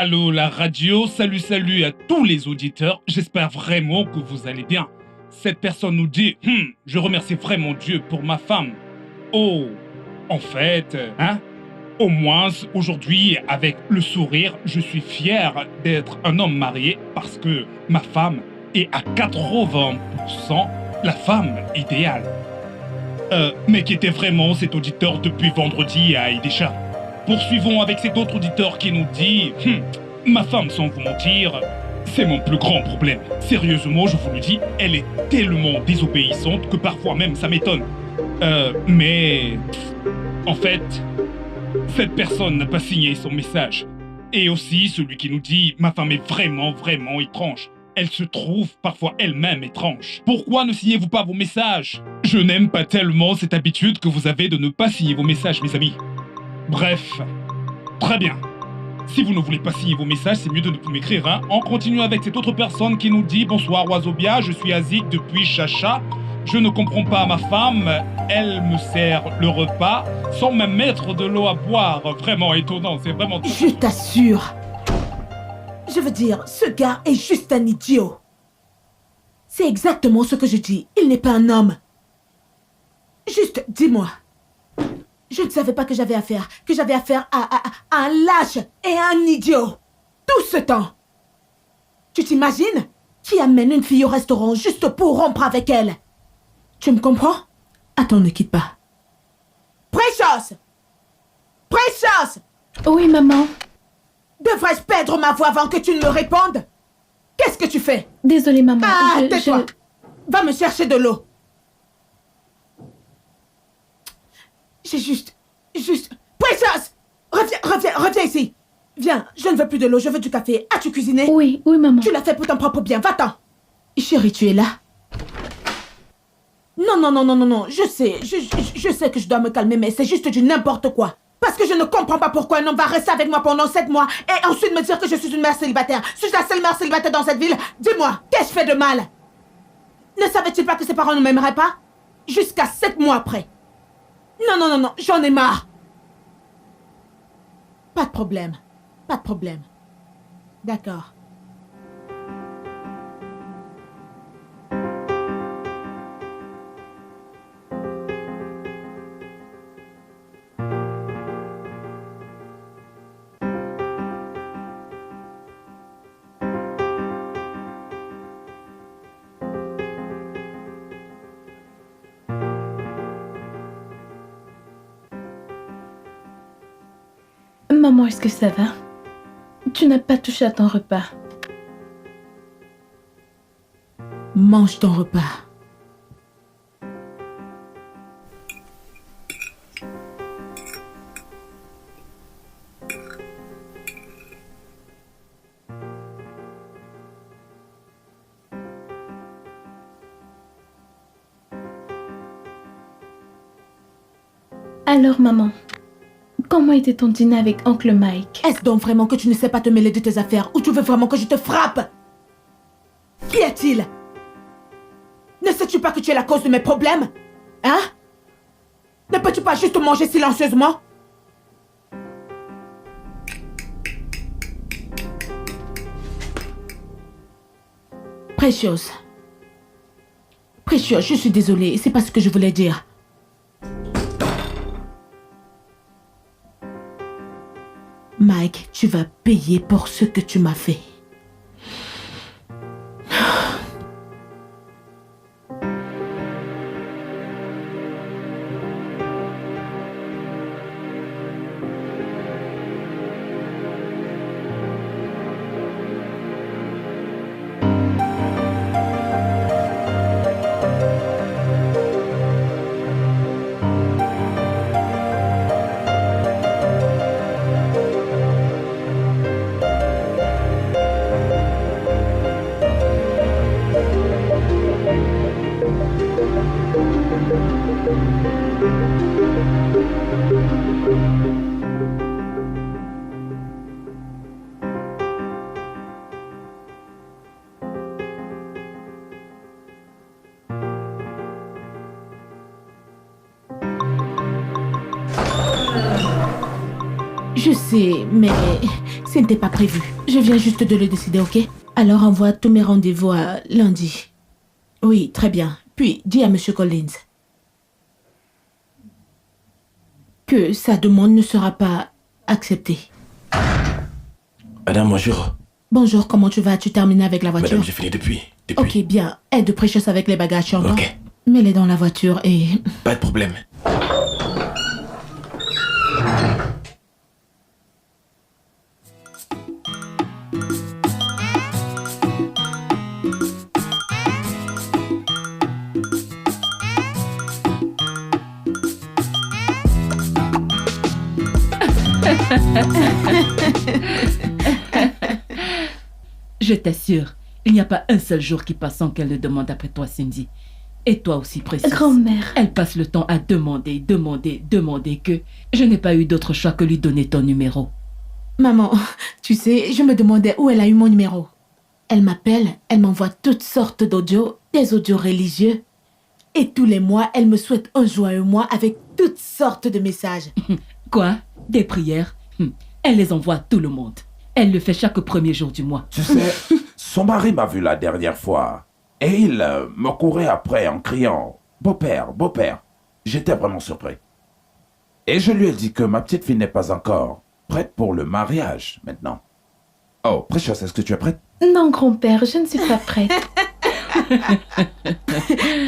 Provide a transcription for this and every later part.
Allô la radio, salut à tous les auditeurs, j'espère vraiment que vous allez bien. Cette personne nous dit, je remercie vraiment Dieu pour ma femme. Oh, en fait, au moins aujourd'hui, avec le sourire, je suis fier d'être un homme marié parce que ma femme est à 80% la femme idéale. Mais qui était vraiment cet auditeur depuis vendredi à Aïdécha. Poursuivons avec cet autre auditeur qui nous dit ma femme, sans vous mentir, c'est mon plus grand problème. Sérieusement, je vous le dis, elle est tellement désobéissante que parfois même ça m'étonne. Mais... En fait, cette personne n'a pas signé son message. Et aussi celui qui nous dit ma femme est vraiment étrange. Elle se trouve parfois elle-même étrange. Pourquoi ne signez-vous pas vos messages? Je n'aime pas tellement cette habitude que vous avez de ne pas signer vos messages, mes amis. Bref, très bien. Si vous ne voulez pas signer vos messages, c'est mieux de ne plus m'écrire, hein. On continue avec cette autre personne qui nous dit « Bonsoir Oiseaubia, je suis Azik depuis Chacha. Je ne comprends pas ma femme, elle me sert le repas sans même mettre de l'eau à boire. » Vraiment étonnant, c'est vraiment... Je t'assure. Je veux dire, ce gars est juste un idiot. C'est exactement ce que je dis. Il n'est pas un homme. Juste, dis-moi. Je ne savais pas que j'avais affaire à un lâche et à un idiot. Tout ce temps. Tu t'imagines? Qui amène une fille au restaurant juste pour rompre avec elle? Tu me comprends? Attends, ne quitte pas. Precious! Precious! Oui, maman. Devrais-je perdre ma voix avant que tu ne me répondes? Qu'est-ce que tu fais? Désolée, maman. Ah, tais-toi. Va me chercher de l'eau. J'ai juste... Precious! Reviens ici. Viens, je ne veux plus de l'eau, je veux du café. As-tu cuisiné? Oui, maman. Tu l'as fait pour ton propre bien, va-t'en. Chérie, tu es là? Non, je sais que je dois me calmer, mais c'est juste du n'importe quoi. Parce que je ne comprends pas pourquoi un homme va rester avec moi pendant 7 mois et ensuite me dire que je suis une mère célibataire. Suis-je la seule mère célibataire dans cette ville? Dis-moi, qu'ai-je fait de mal? Ne savait-il pas que ses parents ne m'aimeraient pas? Jusqu'à 7 mois après. Non, j'en ai marre. Pas de problème. D'accord. Maman, est-ce que ça va? Tu n'as pas touché à ton repas. Mange ton repas. Alors, maman, comment était ton dîner avec Oncle Mike? Est-ce donc vraiment que tu ne sais pas te mêler de tes affaires ou tu veux vraiment que je te frappe? Qui est-il? Ne sais-tu pas que tu es la cause de mes problèmes? Hein? Ne peux-tu pas juste manger silencieusement? Precious, je suis désolée, c'est pas ce que je voulais dire. Mike, tu vas payer pour ce que tu m'as fait. Je sais, mais ce n'était pas prévu. Je viens juste de le décider, ok? Alors envoie tous mes rendez-vous à lundi. Oui, très bien. Puis, dis à Monsieur Collins que sa demande ne sera pas acceptée. Madame, bonjour. Bonjour, comment tu vas? Tu termines avec la voiture? Madame, j'ai fini depuis. Ok, bien. Aide Precious avec les bagages, tu entends? Ok. Mets-les dans la voiture et... Pas de problème. Je t'assure, il n'y a pas un seul jour qui passe sans qu'elle ne demande après toi, Cindy. Et toi aussi, Precious. Grand-mère. Elle passe le temps à demander que je n'ai pas eu d'autre choix que lui donner ton numéro. Maman, tu sais, je me demandais où elle a eu mon numéro. Elle m'appelle, elle m'envoie toutes sortes d'audios, des audios religieux. Et tous les mois, elle me souhaite un joyeux mois avec toutes sortes de messages. Quoi? Des prières? Elle les envoie à tout le monde. Elle le fait chaque premier jour du mois. Tu sais, son mari m'a vu la dernière fois. Et il me courait après en criant « Beau-père, beau-père ». J'étais vraiment surpris. Et je lui ai dit que ma petite fille n'est pas encore prête pour le mariage maintenant. Oh, Precious, est-ce que tu es prête? Non, grand-père, je ne suis pas prête.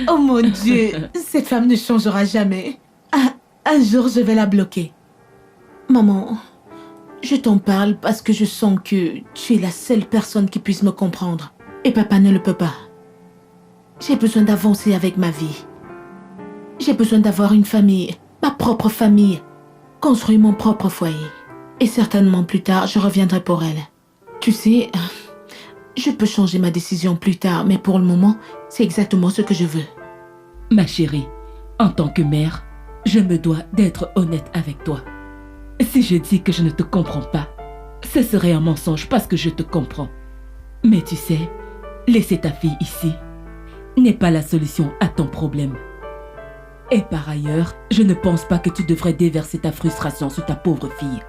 Oh mon Dieu, cette femme ne changera jamais. Un jour, je vais la bloquer. Maman, je t'en parle parce que je sens que tu es la seule personne qui puisse me comprendre. Et papa ne le peut pas. J'ai besoin d'avancer avec ma vie. J'ai besoin d'avoir une famille, ma propre famille, construire mon propre foyer. Et certainement plus tard, je reviendrai pour elle. Tu sais, je peux changer ma décision plus tard, mais pour le moment, c'est exactement ce que je veux. Ma chérie, en tant que mère, je me dois d'être honnête avec toi. Si je dis que je ne te comprends pas, ce serait un mensonge parce que je te comprends. Mais tu sais, laisser ta fille ici n'est pas la solution à ton problème. Et par ailleurs, je ne pense pas que tu devrais déverser ta frustration sur ta pauvre fille.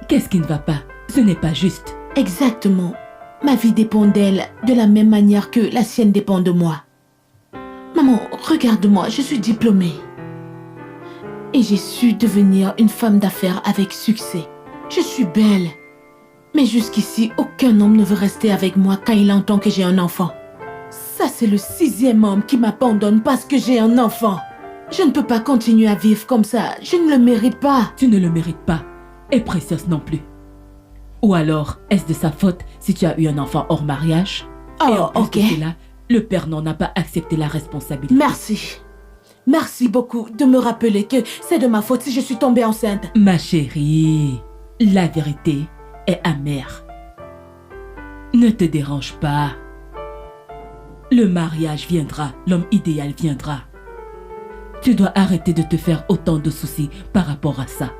Qu'est-ce qui ne va pas? Ce n'est pas juste. Exactement. Ma vie dépend d'elle de la même manière que la sienne dépend de moi. Maman, regarde-moi, je suis diplômée. Et j'ai su devenir une femme d'affaires avec succès. Je suis belle. Mais jusqu'ici, aucun homme ne veut rester avec moi quand il entend que j'ai un enfant. Ça, c'est le 6e homme qui m'abandonne parce que j'ai un enfant. Je ne peux pas continuer à vivre comme ça. Je ne le mérite pas. Tu ne le mérites pas. Et Precious non plus. Ou alors, est-ce de sa faute si tu as eu un enfant hors mariage? Et en plus ok. de cela, le père n'en a pas accepté la responsabilité. Merci. Merci beaucoup de me rappeler que c'est de ma faute si je suis tombée enceinte. Ma chérie, la vérité est amère. Ne te dérange pas. Le mariage viendra, l'homme idéal viendra. Tu dois arrêter de te faire autant de soucis par rapport à ça.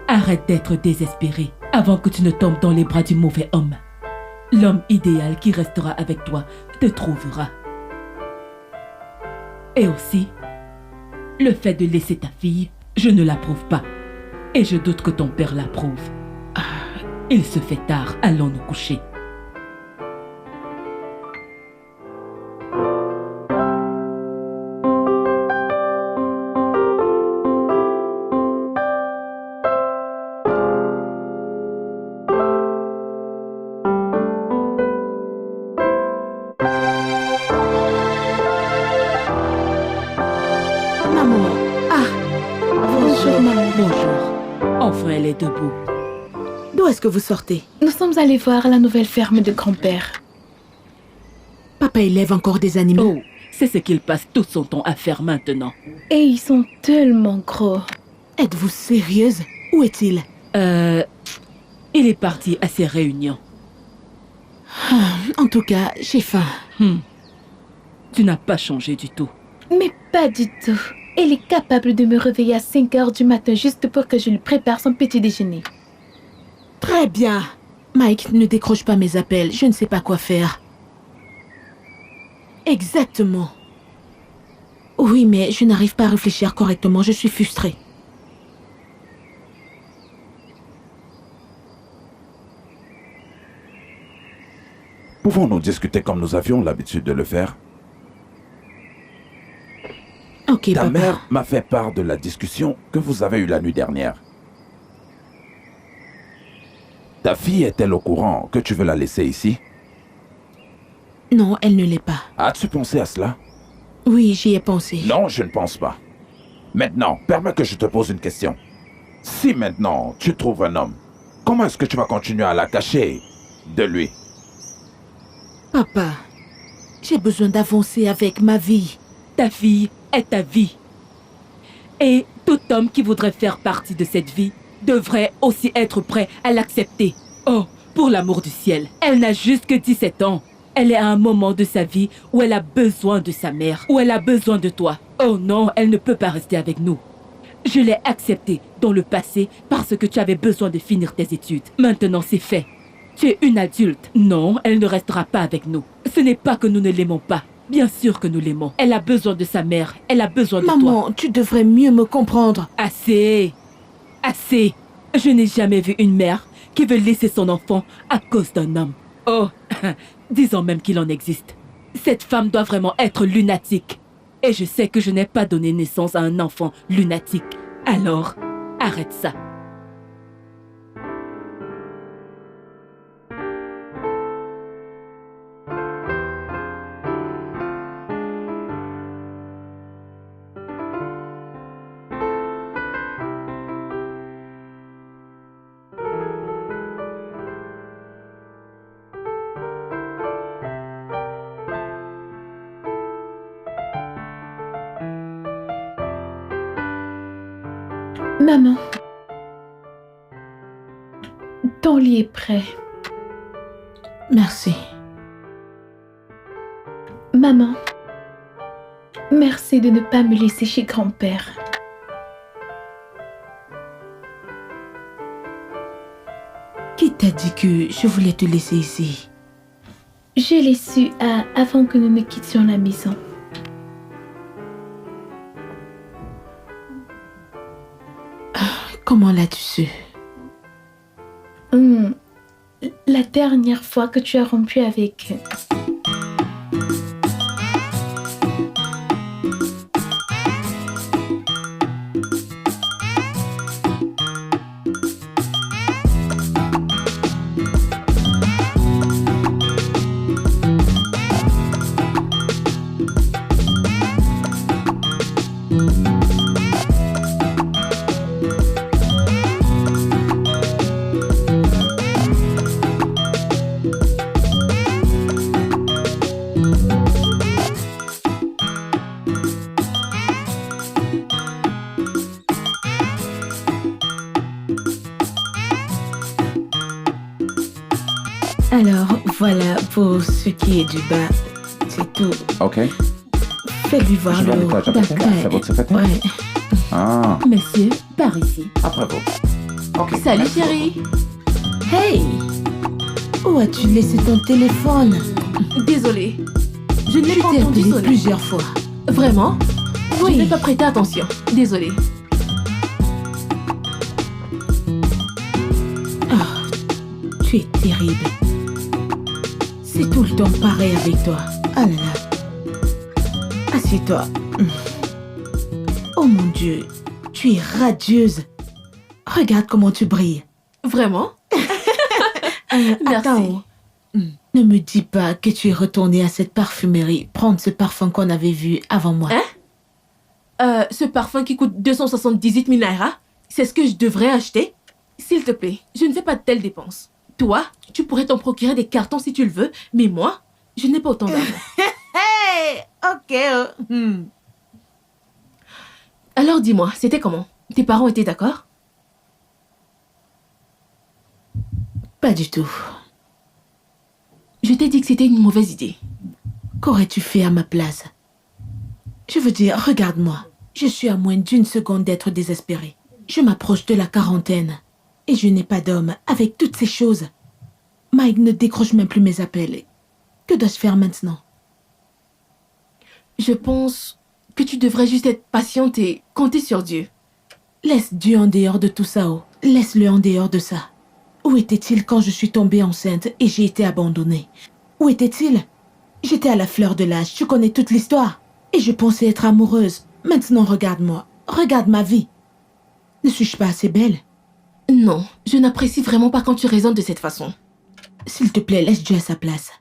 Arrête d'être désespéré avant que tu ne tombes dans les bras du mauvais homme. L'homme idéal qui restera avec toi te trouvera. Et aussi, le fait de laisser ta fille, je ne l'approuve pas. Et je doute que ton père l'approuve. Il se fait tard, allons nous coucher. Maman, Bonjour, maman. Bonjour. Enfin, elle est debout. d'où est-ce que vous sortez? Nous sommes allés voir la nouvelle ferme de grand-père. Papa élève encore des animaux. Oh, c'est ce qu'il passe tout son temps à faire maintenant. Et ils sont tellement gros. Êtes-vous sérieuse? Où est-il? Il est parti à ses réunions. En tout cas, j'ai faim. Tu n'as pas changé du tout. Mais pas du tout. Il est capable de me réveiller à 5 heures du matin juste pour que je lui prépare son petit déjeuner. Très bien. Mike, ne décroche pas mes appels. Je ne sais pas quoi faire. Exactement. Oui, mais je n'arrive pas à réfléchir correctement. Je suis frustrée. Pouvons-nous discuter comme nous avions l'habitude de le faire? Ok, Ta papa. mère m'a fait part de la discussion que vous avez eue la nuit dernière. Ta fille est-elle au courant que tu veux la laisser ici? Non, elle ne l'est pas. As-tu pensé à cela? Oui, j'y ai pensé. Non, je ne pense pas. Maintenant, permets que je te pose une question. Si maintenant tu trouves un homme, comment est-ce que tu vas continuer à la cacher de lui? Papa, j'ai besoin d'avancer avec ma vie. Ta fille est ta vie. Et tout homme qui voudrait faire partie de cette vie devrait aussi être prêt à l'accepter. Oh, pour l'amour du ciel, elle n'a juste que 17 ans. Elle est à un moment de sa vie où elle a besoin de sa mère, où elle a besoin de toi. Oh non, elle ne peut pas rester avec nous. Je l'ai acceptée dans le passé parce que tu avais besoin de finir tes études. Maintenant, c'est fait. Tu es une adulte. Non, elle ne restera pas avec nous. Ce n'est pas que nous ne l'aimons pas. Bien sûr que nous l'aimons. Elle a besoin de sa mère. Elle a besoin de toi. Maman, tu devrais mieux me comprendre. Assez. Assez. Je n'ai jamais vu une mère qui veut laisser son enfant à cause d'un homme. Oh, disons même qu'il en existe. Cette femme doit vraiment être lunatique. Et je sais que je n'ai pas donné naissance à un enfant lunatique. Alors, arrête ça. Maman, ton lit est prêt. Merci. Maman, merci de ne pas me laisser chez grand-père. Qui t'a dit que je voulais te laisser ici? Je l'ai su avant que nous ne quittions la maison. Comment l'as-tu su? La dernière fois que tu as rompu avec... Alors, voilà pour ce qui est du bas. C'est tout. Ok. Fais-lui voir Je vais à le haut. l'étage après. C'est votre secrétaire? Ouais. Ah, Monsieur, par ici. après vous. Ok. Salut merci chérie. Hey! Où as-tu laissé ton téléphone? Désolée. Je ne l'ai Je pas t'ai entendu appelé sonner. plusieurs fois. Vraiment? Oui. Je n'ai pas prêté attention. Désolée. Tu es terrible. C'est tout le temps pareil avec toi. Ah là là. Assieds-toi. Oh mon Dieu, tu es radieuse. Regarde comment tu brilles. Vraiment? Merci. Attends. Ne me dis pas que tu es retournée à cette parfumerie prendre ce parfum qu'on avait vu avant moi. Hein? Ce parfum qui coûte 278 000 naira, c'est ce que je devrais acheter? S'il te plaît, je ne fais pas de telles dépenses. Toi, tu pourrais t'en procurer des cartons si tu le veux, mais moi, je n'ai pas autant d'argent. Hey, ok. Alors dis-moi, c'était comment? Tes parents étaient d'accord? Pas du tout. Je t'ai dit que c'était une mauvaise idée. Qu'aurais-tu fait à ma place? Je veux dire, regarde-moi. Je suis à moins d'une seconde d'être désespérée. Je m'approche de la quarantaine. Et je n'ai pas d'homme avec toutes ces choses. Mike ne décroche même plus mes appels. Que dois-je faire maintenant? Je pense que tu devrais juste être patiente et compter sur Dieu. Laisse Dieu en dehors de tout ça, oh. Laisse-le en dehors de ça. Où était-il quand je suis tombée enceinte et j'ai été abandonnée? Où était-il? J'étais à la fleur de l'âge, tu connais toute l'histoire. Et je pensais être amoureuse. Maintenant, regarde-moi. Regarde ma vie. Ne suis-je pas assez belle? Non, je n'apprécie vraiment pas quand tu raisonnes de cette façon. S'il te plaît, laisse Dieu à sa place.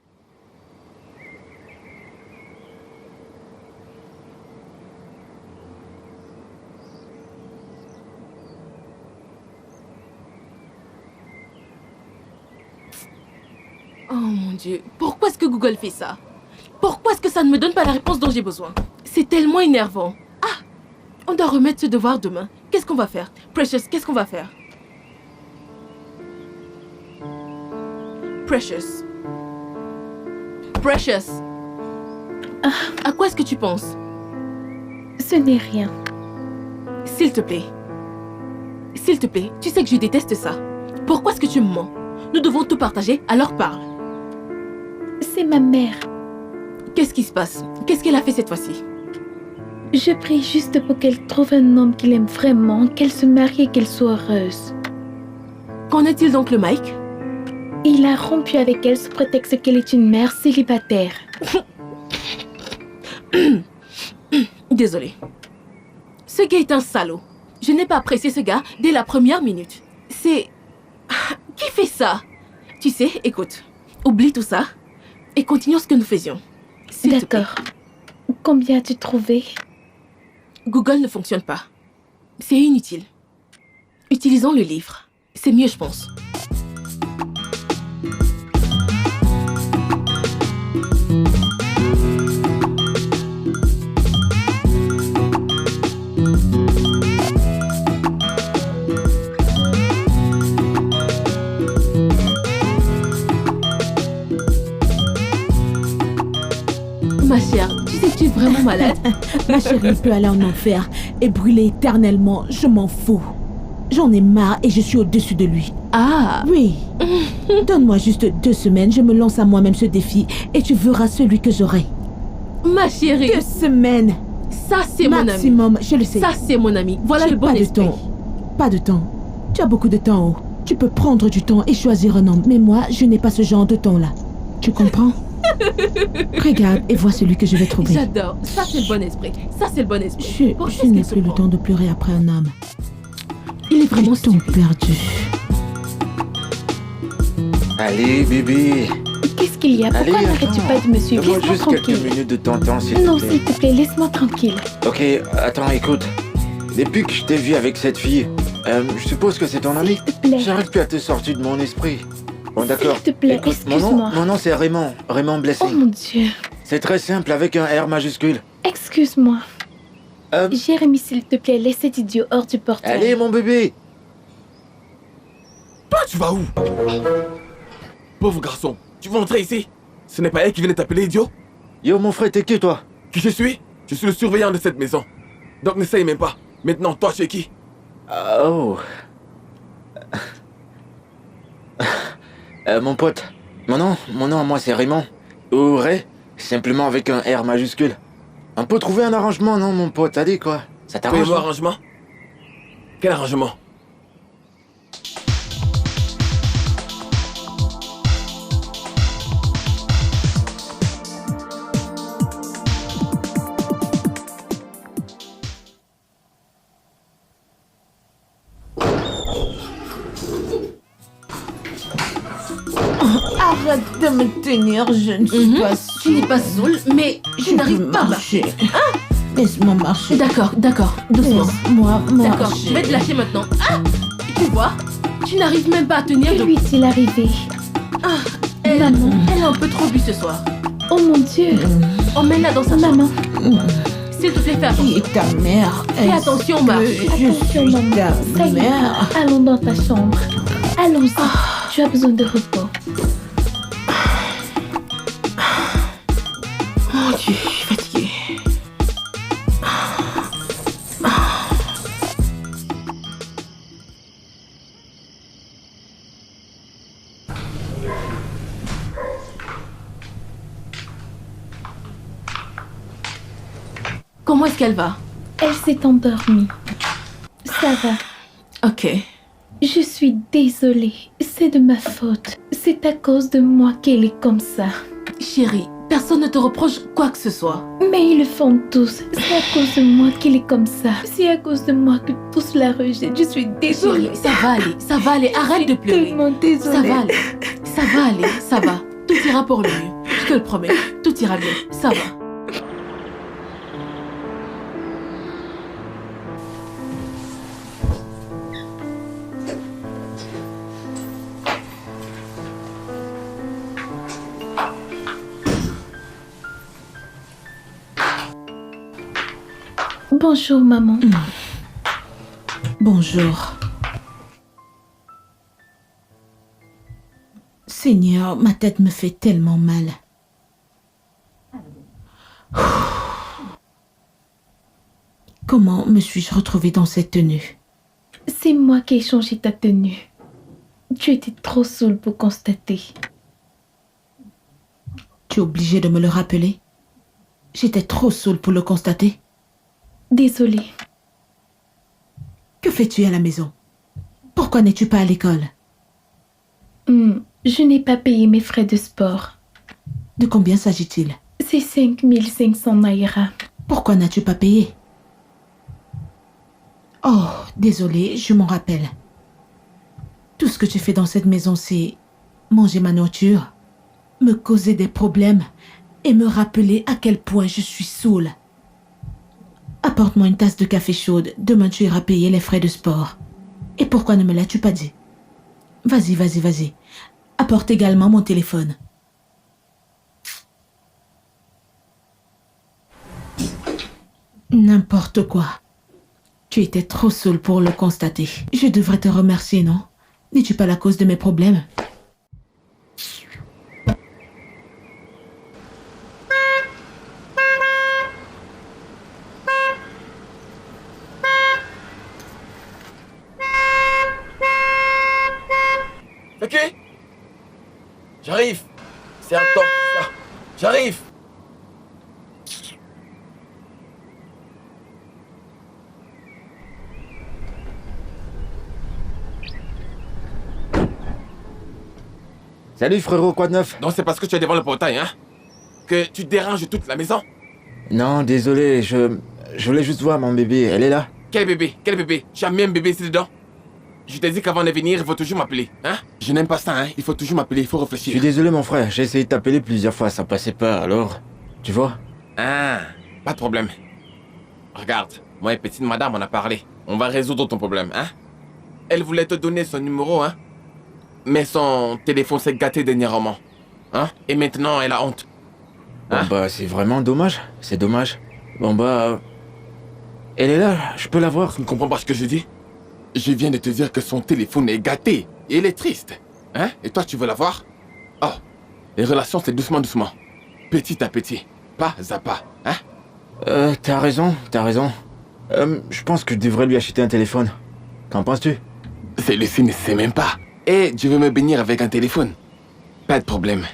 Oh mon Dieu, pourquoi est-ce que Google fait ça? Pourquoi est-ce que ça ne me donne pas la réponse dont j'ai besoin? C'est tellement énervant. Ah, on doit remettre ce devoir demain. Qu'est-ce qu'on va faire? Precious, qu'est-ce qu'on va faire? Precious. Precious. À quoi est-ce que tu penses? Ce n'est rien. S'il te plaît. S'il te plaît, tu sais que je déteste ça. Pourquoi est-ce que tu me mens? Nous devons tout partager, alors parle. C'est ma mère. Qu'est-ce qui se passe? Qu'est-ce qu'elle a fait cette fois-ci? Je prie juste pour qu'elle trouve un homme qu'il aime vraiment, qu'elle se marie et qu'elle soit heureuse. Qu'en est-il donc le Mike? Il a rompu avec elle sous prétexte qu'elle est une mère célibataire. Désolée. Ce gars est un salaud. Je n'ai pas apprécié ce gars dès la première minute. C'est... Qui fait ça? Tu sais, écoute, oublie tout ça et continuons ce que nous faisions. S'il te plaît. D'accord. Combien as-tu trouvé? Google ne fonctionne pas. C'est inutile. Utilisons le livre. C'est mieux, je pense. Ma chère, tu sais que tu es vraiment malade. Ma chérie peut aller en enfer et brûler éternellement, je m'en fous. J'en ai marre et je suis au-dessus de lui. Ah, Oui. Donne-moi juste 2 semaines, je me lance à moi-même ce défi et tu verras celui que j'aurai. ma chérie. 2 semaines. Ça, c'est mon ami. Maximum, je le sais. Ça, c'est mon ami. Voilà J'ai le bon pas de esprit. temps. Pas de temps. Tu as beaucoup de temps. Tu peux prendre du temps et choisir un homme. Mais moi, je n'ai pas ce genre de temps-là. Tu comprends? Regarde et vois celui que je vais trouver. J'adore. Ça, c'est le bon esprit. Ça, c'est le bon esprit. Pourquoi Je est-ce n'ai qu'il se plus le prend? temps de pleurer après un homme. Il est vraiment Du temps stupide. perdu. Allez, bébé. Qu'est-ce qu'il y a? Pourquoi Allez, n'arrêtes-tu attends. pas de me suivre? Donne-moi Laisse-moi juste quelques tranquille. minutes de ton temps, s'il Non, te plaît. s'il te plaît, laisse-moi tranquille. Ok, attends, écoute. Depuis que je t'ai vu avec cette fille, je suppose que c'est ton ami. S'il te plaît. J'arrive plus à te sortir de mon esprit. Bon, d'accord. S'il te plaît, Écoute, excuse-moi. mon nom c'est Raymond. Raymond Oh Blessing. mon Dieu. C'est très simple avec un R majuscule. Excuse-moi. Euh, Jérémy, s'il te plaît, laisse cet idiot hors du portail. Allez, mon bébé. Toi, tu vas où? Pauvre garçon, tu vas entrer ici? Ce n'est pas elle qui venait t'appeler idiot? Yo, mon frère, t'es qui, toi? Qui je suis? Je suis le surveillant de cette maison. Donc n'essaye même pas. Maintenant, toi, tu es qui? Oh. Mon pote. Mon nom à moi c'est Raymond. Ou Ray, simplement avec un R majuscule. On peut trouver un arrangement, non, mon pote? Allez, quoi. Ça t'arrange? Fais-moi arrangement? Quel arrangement? Arrête de me tenir, je ne suis pas Tu n'es pas saoul, mais je n'arrive pas à marcher. Laisse-moi marcher. D'accord, doucement. Laisse-moi marcher. D'accord, je vais te lâcher maintenant. Ah, tu vois, tu n'arrives même pas à tenir Que de... lui est-il arrivé? Elle, Maman. elle a un peu trop bu ce soir. Oh mon Dieu. Emmène-la dans sa chambre. Maman. S'il te plaît, fais Qui attention. est ta mère? Fais attention, Marc. Je Attention, suis maman. ta Ça y est. mère. Allons dans ta chambre. Allons-y. Tu as besoin de repos. Mon Dieu, je suis fatiguée. Comment est-ce qu'elle va? Elle s'est endormie. Ça va. Ok. Je suis désolée. C'est de ma faute. C'est à cause de moi qu'elle est comme ça. Chérie, personne ne te reproche quoi que ce soit. Mais ils le font tous. C'est à cause de moi qu'il est comme ça. C'est à cause de moi que tous la rejettent. Je suis désolée. Chérie, ça va aller, arrête de pleurer. Tellement désolée. Ça va aller, ça va. Tout ira pour le mieux, je te le promets. Tout ira bien, ça va. Bonjour, maman. Bonjour. Seigneur, ma tête me fait tellement mal. Comment me suis-je retrouvée dans cette tenue? C'est moi qui ai changé ta tenue. Tu étais trop saoule pour constater. Tu es obligé de me le rappeler? J'étais trop saoule pour le constater. Désolée. Que fais-tu à la maison? Pourquoi n'es-tu pas à l'école? Je n'ai pas payé mes frais de sport. De combien s'agit-il? C'est 5500 naira. Pourquoi n'as-tu pas payé? Oh, désolée, je m'en rappelle. Tout ce que tu fais dans cette maison, c'est manger ma nourriture, me causer des problèmes et me rappeler à quel point je suis saoule. Apporte-moi une tasse de café chaude. Demain, tu iras payer les frais de sport. Et pourquoi ne me l'as-tu pas dit? Vas-y. Apporte également mon téléphone. N'importe quoi. Tu étais trop saoule pour le constater. Je devrais te remercier, non? N'es-tu pas la cause de mes problèmes? Ok? J'arrive. C'est un temps, ça. J'arrive. Salut frérot, quoi de neuf? Donc c'est parce que tu es devant le portail, hein? Que tu déranges toute la maison? Non, désolé, je voulais juste voir mon bébé, elle est là? Quel bébé? Quel bébé? Tu as mis un bébé ici dedans? Je t'ai dit qu'avant de venir, il faut toujours m'appeler, hein? Je n'aime pas ça, hein? Il faut toujours m'appeler, il faut Je réfléchir. suis désolé mon frère, j'ai essayé de t'appeler plusieurs fois, ça passait pas, alors... Tu vois? Ah, pas de problème. Regarde, moi et petite madame, on a parlé. On va résoudre ton problème, hein? Elle voulait te donner son numéro, hein? Mais son téléphone s'est gâté dernièrement. Hein? Et maintenant, elle a honte. Hein? Bon bah, c'est vraiment dommage, c'est dommage. Bon bah... Elle est là, je peux la voir. Tu ne comprends pas ce que je dis? Je viens de te dire que son téléphone est gâté. Et elle est triste. Hein? Et toi, tu veux la voir? Oh, les relations, c'est doucement. Petit à petit. Pas à pas. Hein? T'as raison. Je pense que je devrais lui acheter un téléphone. Qu'en penses-tu? Celui-ci ne sait même pas. Et je veux me bénir avec un téléphone. Pas de problème.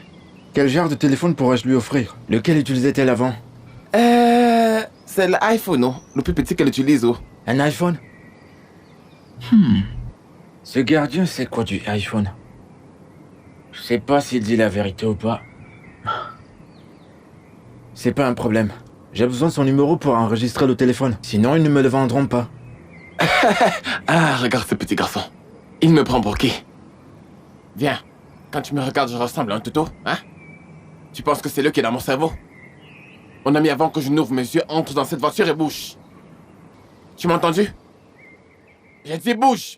Quel genre de téléphone pourrais-je lui offrir? Lequel utilisait-elle avant? C'est l'iPhone, non? Le plus petit qu'elle utilise, oh. Un iPhone? Ce gardien, c'est quoi du iPhone? Je sais pas s'il dit la vérité ou pas. C'est pas un problème. J'ai besoin de son numéro pour enregistrer le téléphone. Sinon, ils ne me le vendront pas. Ah, regarde ce petit garçon. Il me prend pour qui? Viens. Quand tu me regardes, je ressemble à un toutou, hein? Tu penses que c'est lui qui est dans mon cerveau? Mon ami, avant que je n'ouvre mes yeux, entre dans cette voiture et bouge. Tu m'as entendu? J'ai dit bouge!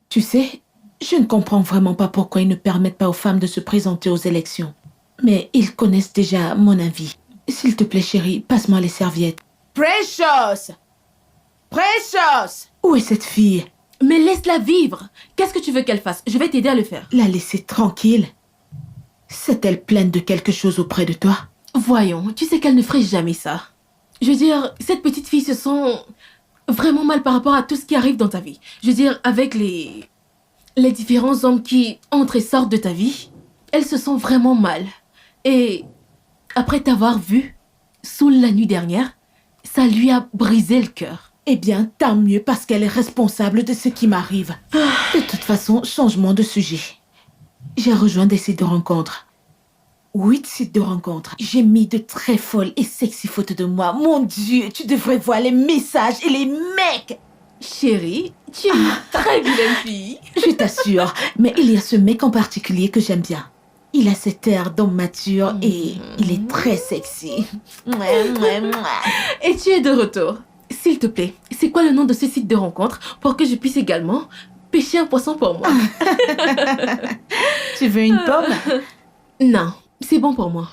Tu sais, je ne comprends vraiment pas pourquoi ils ne permettent pas aux femmes de se présenter aux élections. Mais ils connaissent déjà mon avis. S'il te plaît, chérie, passe-moi les serviettes. Precious! Où est cette fille? Mais laisse-la vivre. Qu'est-ce que tu veux qu'elle fasse? Je vais t'aider à le faire. La laisser tranquille? S'est-elle pleine de quelque chose auprès de toi? Voyons, tu sais qu'elle ne ferait jamais ça. Je veux dire, cette petite fille se sent vraiment mal par rapport à tout ce qui arrive dans ta vie. Je veux dire, avec les différents hommes qui entrent et sortent de ta vie, elle se sent vraiment mal. Et après t'avoir vu, sous la nuit dernière, ça lui a brisé le cœur. Eh bien, tant mieux parce qu'elle est responsable de ce qui m'arrive. De toute façon, changement de sujet. J'ai rejoint des sites de rencontres. 8 sites de rencontres. J'ai mis de très folles et sexy photos de moi. Mon Dieu, tu devrais voir les messages et les mecs. Chérie, tu es une très vilaine fille. Je t'assure. Mais il y a ce mec en particulier que j'aime bien. Il a cet air d'homme mature et il est très sexy. Et tu es de retour. S'il te plaît, c'est quoi le nom de ce site de rencontre pour que je puisse également pêcher un poisson pour moi? Tu veux une pomme? Non, c'est bon pour moi.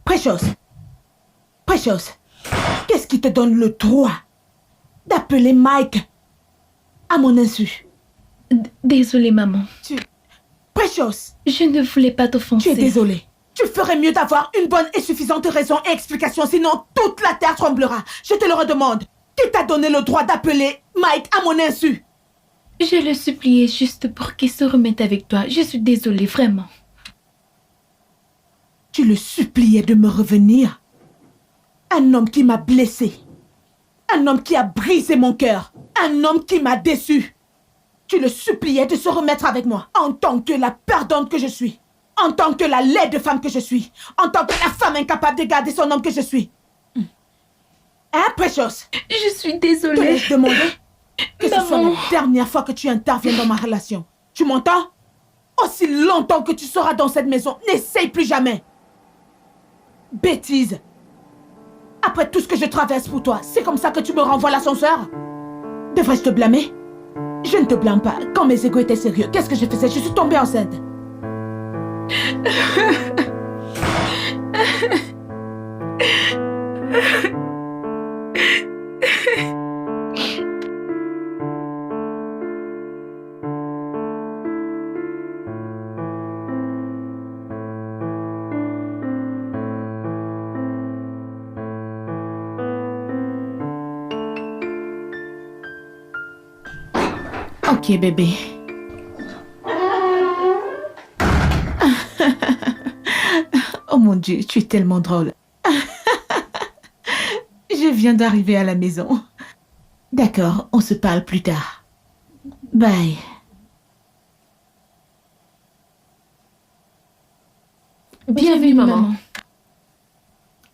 Precious. Precious. Qu'est-ce qui te donne le droit d'appeler Mike à mon insu? Désolée, maman. Precious. Je ne voulais pas Tu t'offenser. es désolée. Tu ferais mieux d'avoir une bonne et suffisante raison et explication, sinon toute la terre tremblera. Je te le redemande. Qui t'a donné le droit d'appeler Mike à mon insu? Je le suppliais juste pour qu'il se remette avec toi. Je suis désolée, vraiment. Tu le suppliais de me revenir? Un homme qui m'a blessé. Un homme qui a brisé mon cœur. Un homme qui m'a déçu. Tu le suppliais de se remettre avec moi en tant que la perdante que je suis. En tant que la laide femme que je suis. En tant que la femme incapable de garder son homme que je suis. Hein, Precious? Je suis Te désolée. laisse demander que ce soit Maman. la dernière fois que tu interviens dans ma relation. Tu m'entends? Aussi longtemps que tu seras dans cette maison, n'essaye plus jamais. Bêtise. Après tout ce que je traverse pour toi, c'est comme ça que tu me renvoies l'ascenseur? Devrais-je te blâmer? Je ne te blâme pas. Quand mes égos étaient sérieux, qu'est-ce que je faisais? Je suis tombée enceinte. Ok, bébé. Oh mon Dieu, tu es tellement drôle. Je viens d'arriver à la maison. D'accord, on se parle plus tard. Bye. Bienvenue, maman.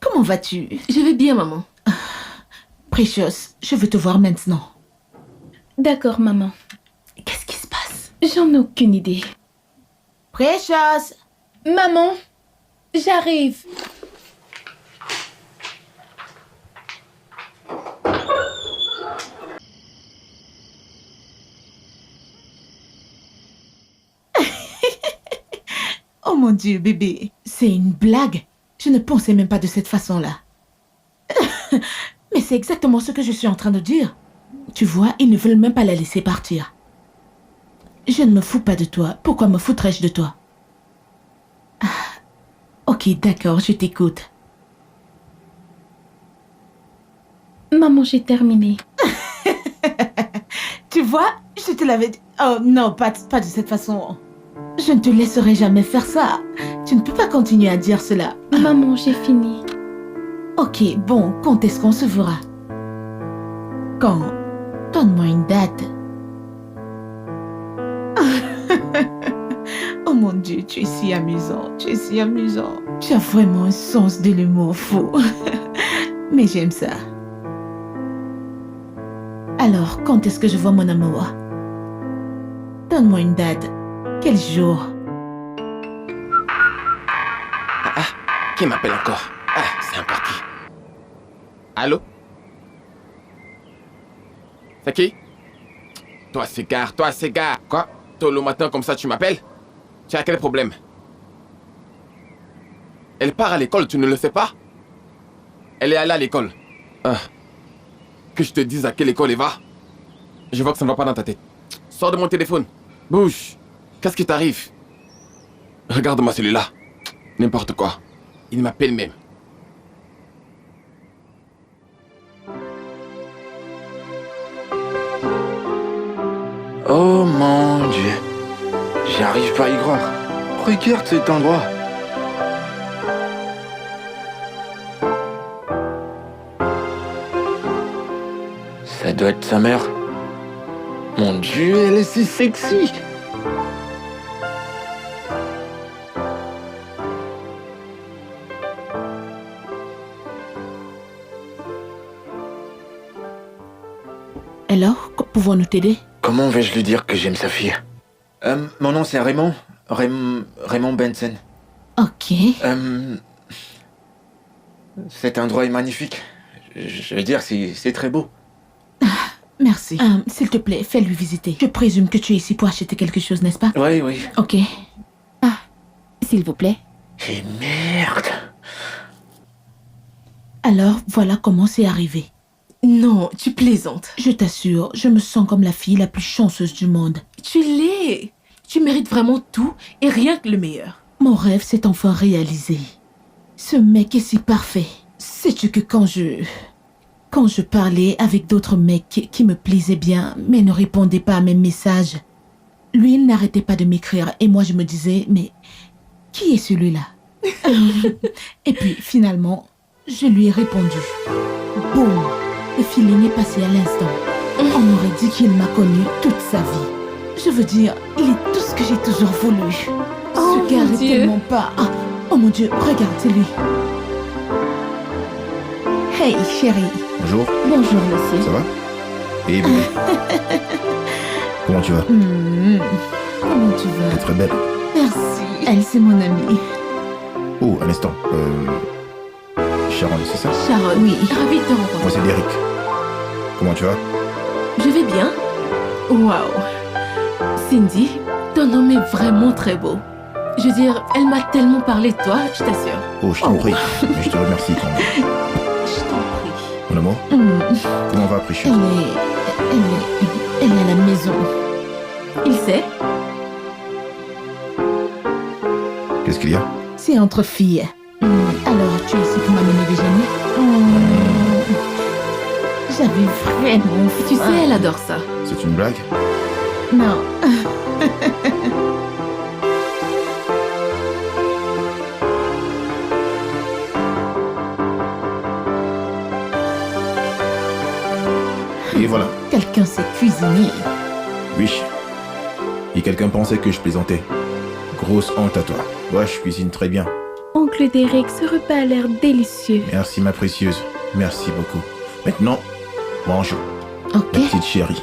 Comment vas-tu? Je vais bien, maman. Precious, je veux te voir maintenant. D'accord, maman. Qu'est-ce qui se passe? J'en ai aucune idée. Precious! Maman, j'arrive. Oh mon Dieu, bébé, c'est une blague. Je ne pensais même pas de cette façon-là. Mais c'est exactement ce que je suis en train de dire. Tu vois, ils ne veulent même pas la laisser partir. Je ne me fous pas de toi. Pourquoi me foutrais-je de toi? Ah, ok, d'accord, je t'écoute. Maman, j'ai terminé. Tu vois, je te l'avais dit. Oh non, pas de cette façon. Je ne te laisserai jamais faire ça. Tu ne peux pas continuer à dire cela. Maman, j'ai fini. Ok, bon, quand est-ce qu'on se verra? Quand? Donne-moi une date. Oh mon Dieu, tu es si amusant, tu es si amusant. Tu as vraiment un sens de l'humour fou. Mais j'aime ça. Alors, quand est-ce que je vois mon amour? Donne-moi une date. Quel jour? Qui m'appelle encore? Ah, c'est un parti. Allô? C'est qui? Toi, cigare. Quoi? Tôt le matin comme ça, tu m'appelles? Tu as quel problème? Elle part à l'école, tu ne le sais pas? Elle est allée à l'école. Ah. Que je te dise à quelle école elle va? Je vois que ça ne va pas dans ta tête. Sors de mon téléphone. Bouge. Qu'est-ce qui t'arrive? Regarde-moi celui-là. N'importe quoi. Il m'appelle même. Oh mon Dieu. J'arrive pas à y croire. Regarde cet endroit. Ça doit être sa mère. Mon Dieu, elle est si sexy. Alors, pouvons-nous t'aider? Comment vais-je lui dire que j'aime sa fille? Mon nom c'est Raymond. Raymond Benson. Ok. Cet endroit est magnifique. Je veux dire, c'est très beau. Merci. S'il te plaît, fais-lui visiter. Je présume que tu es ici pour acheter quelque chose, n'est-ce pas? Oui, oui. Ok. S'il vous plaît. Et merde. Alors, voilà comment c'est arrivé. Non, tu plaisantes. Je t'assure, je me sens comme la fille la plus chanceuse du monde. Tu l'es. Tu mérites vraiment tout et rien que le meilleur. Mon rêve s'est enfin réalisé. Ce mec est si parfait. Sais-tu que quand je parlais avec d'autres mecs qui me plaisaient bien, mais ne répondaient pas à mes messages, lui, il n'arrêtait pas de m'écrire et moi je me disais, mais qui est celui-là? Et puis finalement, je lui ai répondu. Boum! Le feeling est passé à l'instant. On aurait dit qu'il m'a connu toute sa vie. Je veux dire, il est tout ce que j'ai toujours voulu. Oh, Ce gars mon est Dieu. tellement pas... Ah, oh mon Dieu, regarde, c'est lui. Hey, chérie. Bonjour, Bonjour, monsieur. ça va? Eh bébé. Comment tu vas? Comment tu vas? T'es très belle. Merci. Elle, c'est mon amie. Oh, un instant. Sharon, c'est ça? Sharon. Oui. Ravi de te rencontrer. Moi, c'est Derek. Comment tu vas? Je vais bien. Waouh. Cindy, ton homme est vraiment très beau. Je veux dire, elle m'a tellement parlé de toi, je t'assure. Oh, je t'en prie. Mais je te remercie quand même. Je t'en prie. Mon amour, comment va Precious? Elle est à la maison. Il sait? Qu'est-ce qu'il y a? C'est entre filles. Alors, tu es ici pour m'amener déjeuner? J'avais vraiment faim. Tu sais, elle adore ça. C'est une blague? Non. Et voilà. Quelqu'un s'est cuisiné. Oui. Et quelqu'un pensait que je plaisantais. Grosse honte à toi. Ouais, je cuisine très bien. Oncle Derek, ce repas a l'air délicieux. Merci, ma précieuse. Merci beaucoup. Maintenant, mangeons. Ok. Ma petite chérie.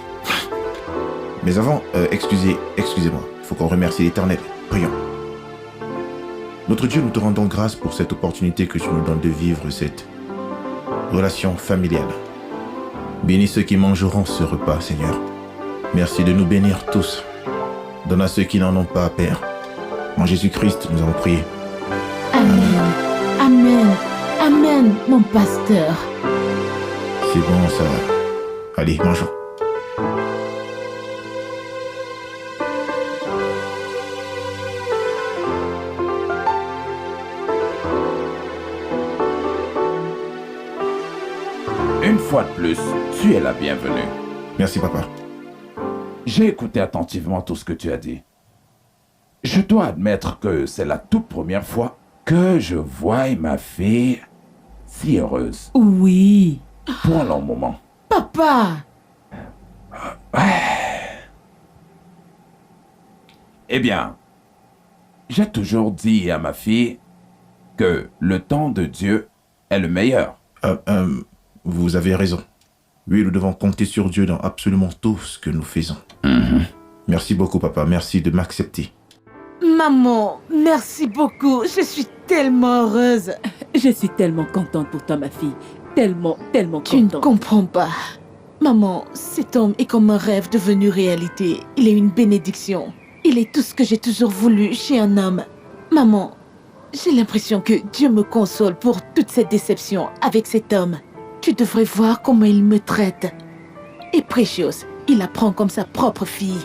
Mais avant, excusez-moi. Il faut qu'on remercie l'Éternel. Prions. Notre Dieu, nous te rendons grâce pour cette opportunité que tu nous donnes de vivre cette relation familiale. Bénis ceux qui mangeront ce repas, Seigneur. Merci de nous bénir tous. Donne à ceux qui n'en ont pas, Père. En Jésus-Christ, nous avons prié. Amen. Amen. Amen, mon pasteur. C'est bon, ça. Allez, mangeons. Une fois de plus, tu es la bienvenue. Merci, papa. J'ai écouté attentivement tout ce que tu as dit. Je dois admettre que c'est la toute première fois que je vois ma fille si heureuse Oui. pour un long moment. Papa. Eh bien, j'ai toujours dit à ma fille que le temps de Dieu est le meilleur. Vous avez raison. Oui, nous devons compter sur Dieu dans absolument tout ce que nous faisons. Merci beaucoup, papa. Merci de m'accepter. Maman, merci beaucoup. Je suis tellement heureuse. Je suis tellement contente pour toi, ma fille. Tellement Tu ne contente. comprends pas. Maman, cet homme est comme un rêve devenu réalité. Il est une bénédiction. Il est tout ce que j'ai toujours voulu chez un homme. Maman, j'ai l'impression que Dieu me console pour toute cette déception avec cet homme. Tu devrais voir comment il me traite. Et Precious, il la prend comme sa propre fille.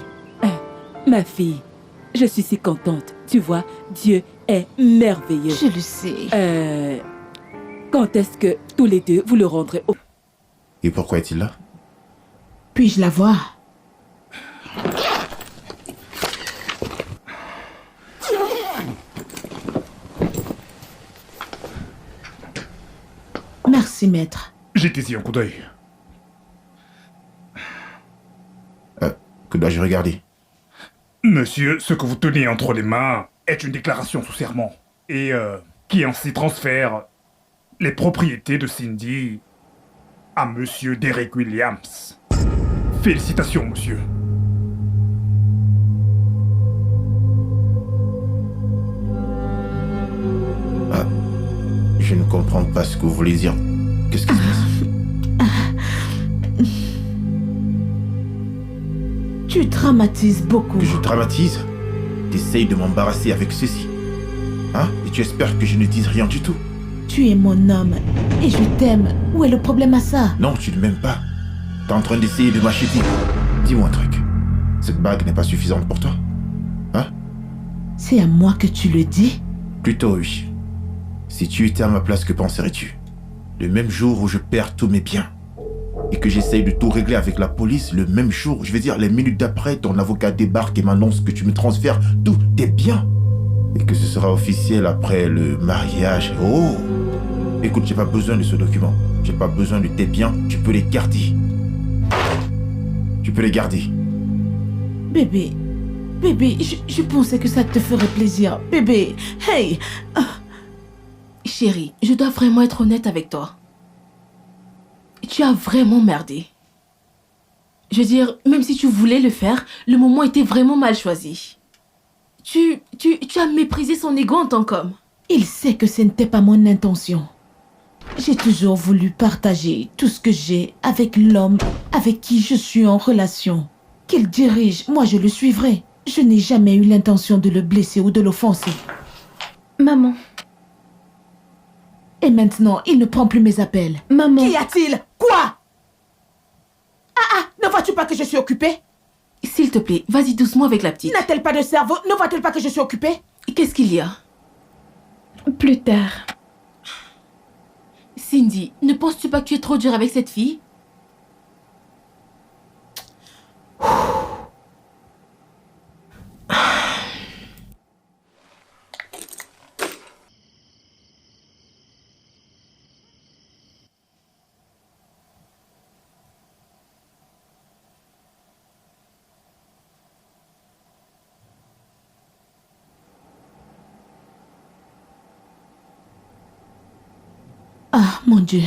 Ma fille, je suis si contente. Tu vois, Dieu est merveilleux. Je le sais. Quand est-ce que tous les deux vous le rendrez au... Et pourquoi est-il là? Puis-je la voir? Merci, maître. Jetez-y un coup d'œil. Que dois-je regarder? Monsieur, ce que vous tenez entre les mains est une déclaration sous serment. Et qui ainsi transfère les propriétés de Cindy à Monsieur Derek Williams, Félicitations, monsieur. Ah, je ne comprends pas ce que vous voulez dire. Qu'est-ce qui se passe? Tu dramatises beaucoup. Que je dramatise? T'essayes de m'embarrasser avec ceci. Hein? Et tu espères que je ne dise rien du tout? Tu es mon homme et je t'aime. Où est le problème à ça? Non, tu ne m'aimes pas. T'es en train d'essayer de m'acheter. Dis-moi un truc. Cette bague n'est pas suffisante pour toi? Hein? C'est à moi que tu le dis? Plutôt oui. Si tu étais à ma place, que penserais-tu? Le même jour où je perds tous mes biens et que j'essaye de tout régler avec la police, le même jour, je veux dire les minutes d'après, ton avocat débarque et m'annonce que tu me transfères tous tes biens et que ce sera officiel après le mariage. Oh! Écoute, j'ai pas besoin de ce document. J'ai pas besoin de tes biens, tu peux les garder. Tu peux les garder. Bébé, je pensais que ça te ferait plaisir. Bébé, hey! Chérie, je dois vraiment être honnête avec toi. Tu as vraiment merdé. Je veux dire, même si tu voulais le faire, le moment était vraiment mal choisi. Tu as méprisé son ego en tant qu'homme. Il sait que ce n'était pas mon intention. J'ai toujours voulu partager tout ce que j'ai avec l'homme avec qui je suis en relation. Qu'il dirige, moi je le suivrai. Je n'ai jamais eu l'intention de le blesser ou de l'offenser. Maman. Et maintenant, il ne prend plus mes appels. Maman. Qu'y a-t-il? Quoi? Ne vois-tu pas que je suis occupée? S'il te plaît, vas-y doucement avec la petite. N'a-t-elle pas de cerveau? Ne voit-elle pas que je suis occupée? Qu'est-ce qu'il y a? Plus tard. Cindy, ne penses-tu pas que tu es trop dur avec cette fille? Ah, mon Dieu.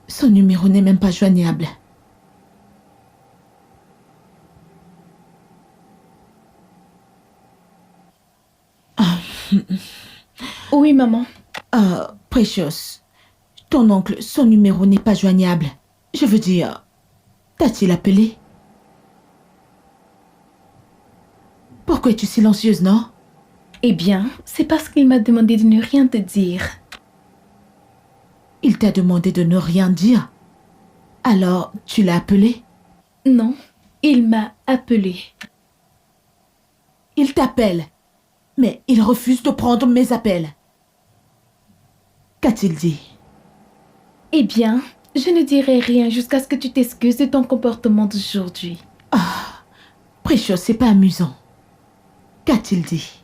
Son numéro n'est même pas joignable. Oui, maman. Precious. Ton oncle, son numéro n'est pas joignable. Je veux dire, t'a-t-il appelé? Pourquoi es-tu silencieuse, non? Eh bien, c'est parce qu'il m'a demandé de ne rien te dire. Il t'a demandé de ne rien dire. Alors, tu l'as appelé? Non, il m'a appelé. Il t'appelle, mais il refuse de prendre mes appels. Qu'a-t-il dit? Eh bien, je ne dirai rien jusqu'à ce que tu t'excuses de ton comportement d'aujourd'hui. Precious, c'est pas amusant. Qu'a-t-il dit?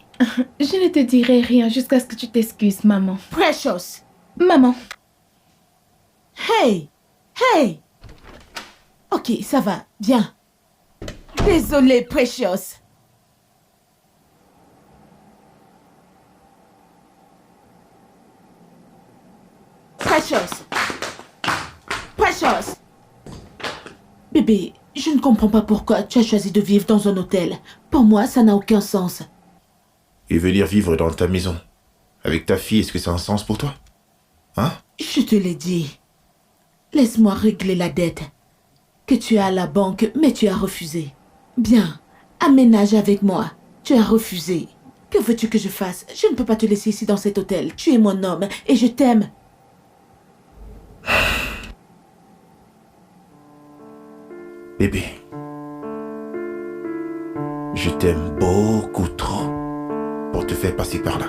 Je ne te dirai rien jusqu'à ce que tu t'excuses, maman. Precious! Maman. Hey! Hey! Ok, ça va, viens. Désolée, Precious. Precious! Precious! Bébé, je ne comprends pas pourquoi tu as choisi de vivre dans un hôtel. Pour moi, ça n'a aucun sens. Et venir vivre dans ta maison avec ta fille, est-ce que ça a un sens pour toi? Hein? Je te l'ai dit. Laisse-moi régler la dette que tu as à la banque, mais tu as refusé. Bien, aménage avec moi. Tu as refusé. Que veux-tu que je fasse? Je ne peux pas te laisser ici dans cet hôtel. Tu es mon homme et je t'aime. Bébé, je t'aime beaucoup trop pour te faire passer par là.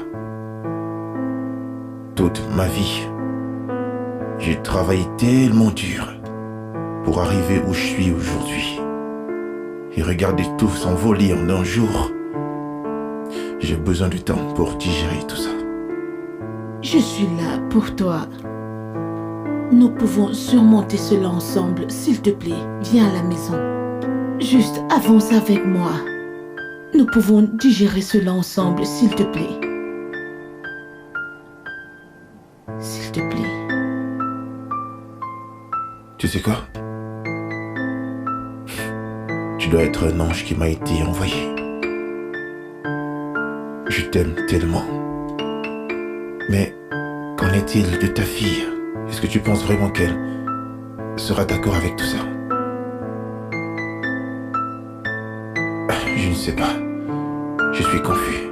Toute ma vie, j'ai travaillé tellement dur pour arriver où je suis aujourd'hui. Et regarder tout s'envoler en un jour. J'ai besoin du temps pour digérer tout ça. Je suis là pour toi. Nous pouvons surmonter cela ensemble. S'il te plaît, viens à la maison. Juste avance avec moi. Nous pouvons digérer cela ensemble, s'il te plaît. S'il te plaît. Tu sais quoi? Tu dois être un ange qui m'a été envoyé. Je t'aime tellement. Mais qu'en est-il de ta fille? Est-ce que tu penses vraiment qu'elle sera d'accord avec tout ça? Je ne sais pas. Je suis confus.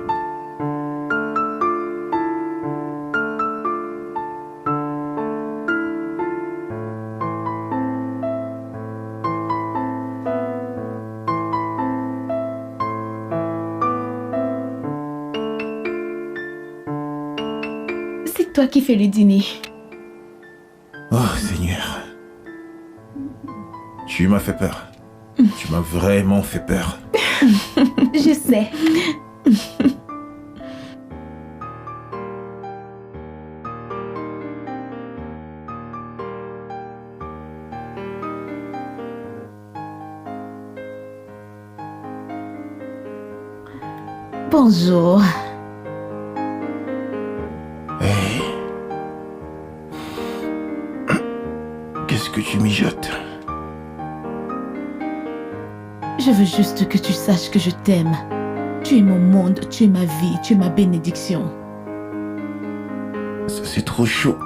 C'est toi qui fais le dîner. Oh Seigneur. Tu m'as fait peur. Tu m'as vraiment fait peur. Je sais. Bonjour. Hey. Qu'est-ce que tu mijotes? Je veux juste que tu saches que je t'aime. Tu es mon monde, tu es ma vie, tu es ma bénédiction. C'est trop chaud.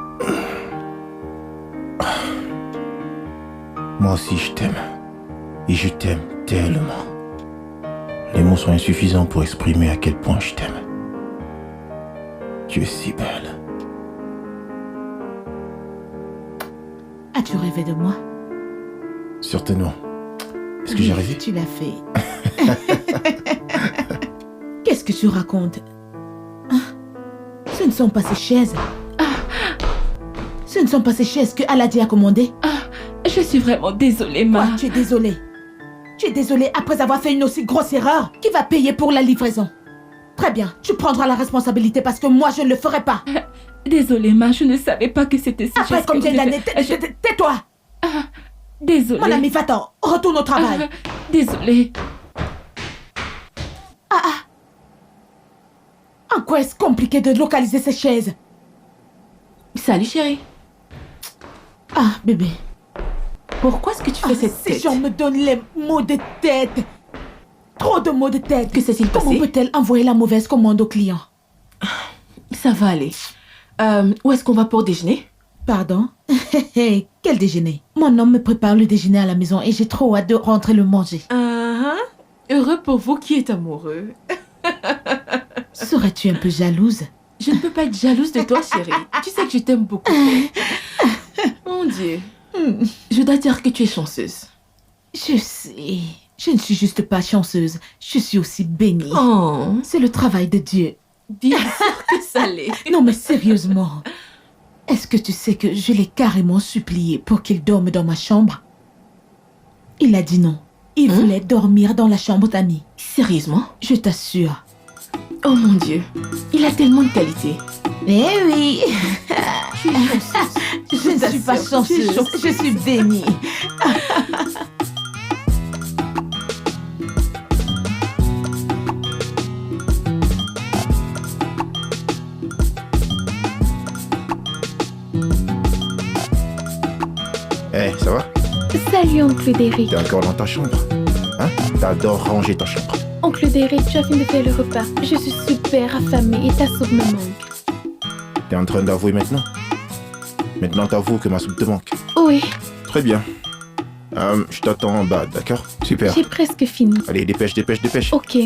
Moi aussi je t'aime. Et je t'aime tellement. Les mots sont insuffisants pour exprimer à quel point je t'aime. Tu es si belle. As-tu rêvé de moi? Certainement. Est-ce que j'ai rêvé? Tu l'as fait. Qu'est-ce que tu racontes? Hein? Ce ne sont pas ces chaises. Ce ne sont pas ces chaises que Aladi a commandées. Je suis vraiment désolée, Ma. Quoi, tu es désolée? Tu es désolée après avoir fait une aussi grosse erreur? Qui va payer pour la livraison? Très bien, tu prendras la responsabilité parce que moi je ne le ferai pas. Désolée, Ma, je ne savais pas que c'était si Après juste que combien vous d'années? devez- Tais-toi! Désolée. Mon ami, va-t'en, retourne au travail. Désolée. En quoi est-ce compliqué de localiser ces chaises? Salut chérie. Ah, bébé. Pourquoi est-ce que tu fais cette Ces tête? gens me donnent les maux de tête. Trop de maux de tête. Que s'est-il Comment passé? peut-elle envoyer la mauvaise commande au client? Ça va aller. Où est-ce qu'on va pour déjeuner? Pardon? Quel déjeuner? Mon homme me prépare le déjeuner à la maison et j'ai trop hâte de rentrer le manger. Heureux pour vous qui êtes amoureux. Serais-tu un peu jalouse? Je ne peux pas être jalouse de toi, chérie. Tu sais que je t'aime beaucoup. Mon Dieu. Je dois dire que tu es chanceuse. Je sais. Je ne suis juste pas chanceuse. Je suis aussi bénie. Oh, C'est le travail de Dieu. bien sûr que ça l'est. Non mais sérieusement. Est-ce que tu sais que je l'ai carrément supplié pour qu'il dorme dans ma chambre? Il a dit non. Il voulait dormir dans la chambre d'Annie. Sérieusement? Je t'assure. Oh mon Dieu. Il a tellement de qualités. Eh oui. Tu es chanceuse. Je ne suis pas t'assure, tu es chanceuse. chanceuse. Je suis bénie. Hey, ça va? Salut, oncle Derek. T'es encore dans ta chambre? Hein? T'adores ranger ta chambre. Oncle Derek, tu as fini de faire le repas. Je suis super affamée et ta soupe me manque. T'es en train d'avouer maintenant? Maintenant t'avoues que ma soupe te manque. Oui, Très bien. Je t'attends en bas, d'accord? Super. j'ai presque fini. Allez, dépêche, dépêche, dépêche. Ok.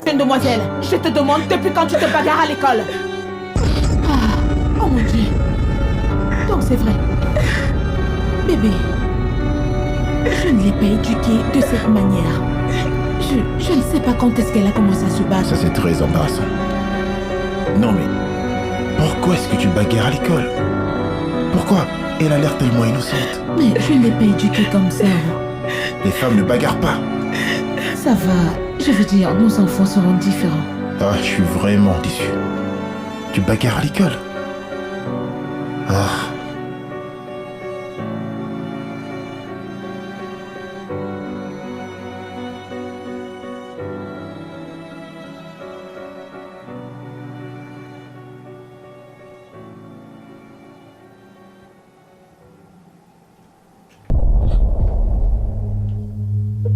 Jeune demoiselle, je te demande depuis quand tu te bagarres à l'école. Oh mon Dieu. Donc c'est vrai. Bébé, je ne l'ai pas éduquée de cette manière. Je ne sais pas quand est-ce qu'elle a commencé à se battre. Ça c'est très embarrassant. Non mais, pourquoi est-ce que tu te bagarres à l'école? Pourquoi? Elle a l'air tellement innocente. Mais je ne l'ai pas éduquée comme ça. Les femmes ne bagarrent pas. Ça va. Je veux dire, nos enfants seront différents. Ah, je suis vraiment déçu. Tu te bagarres à l'école? Ah.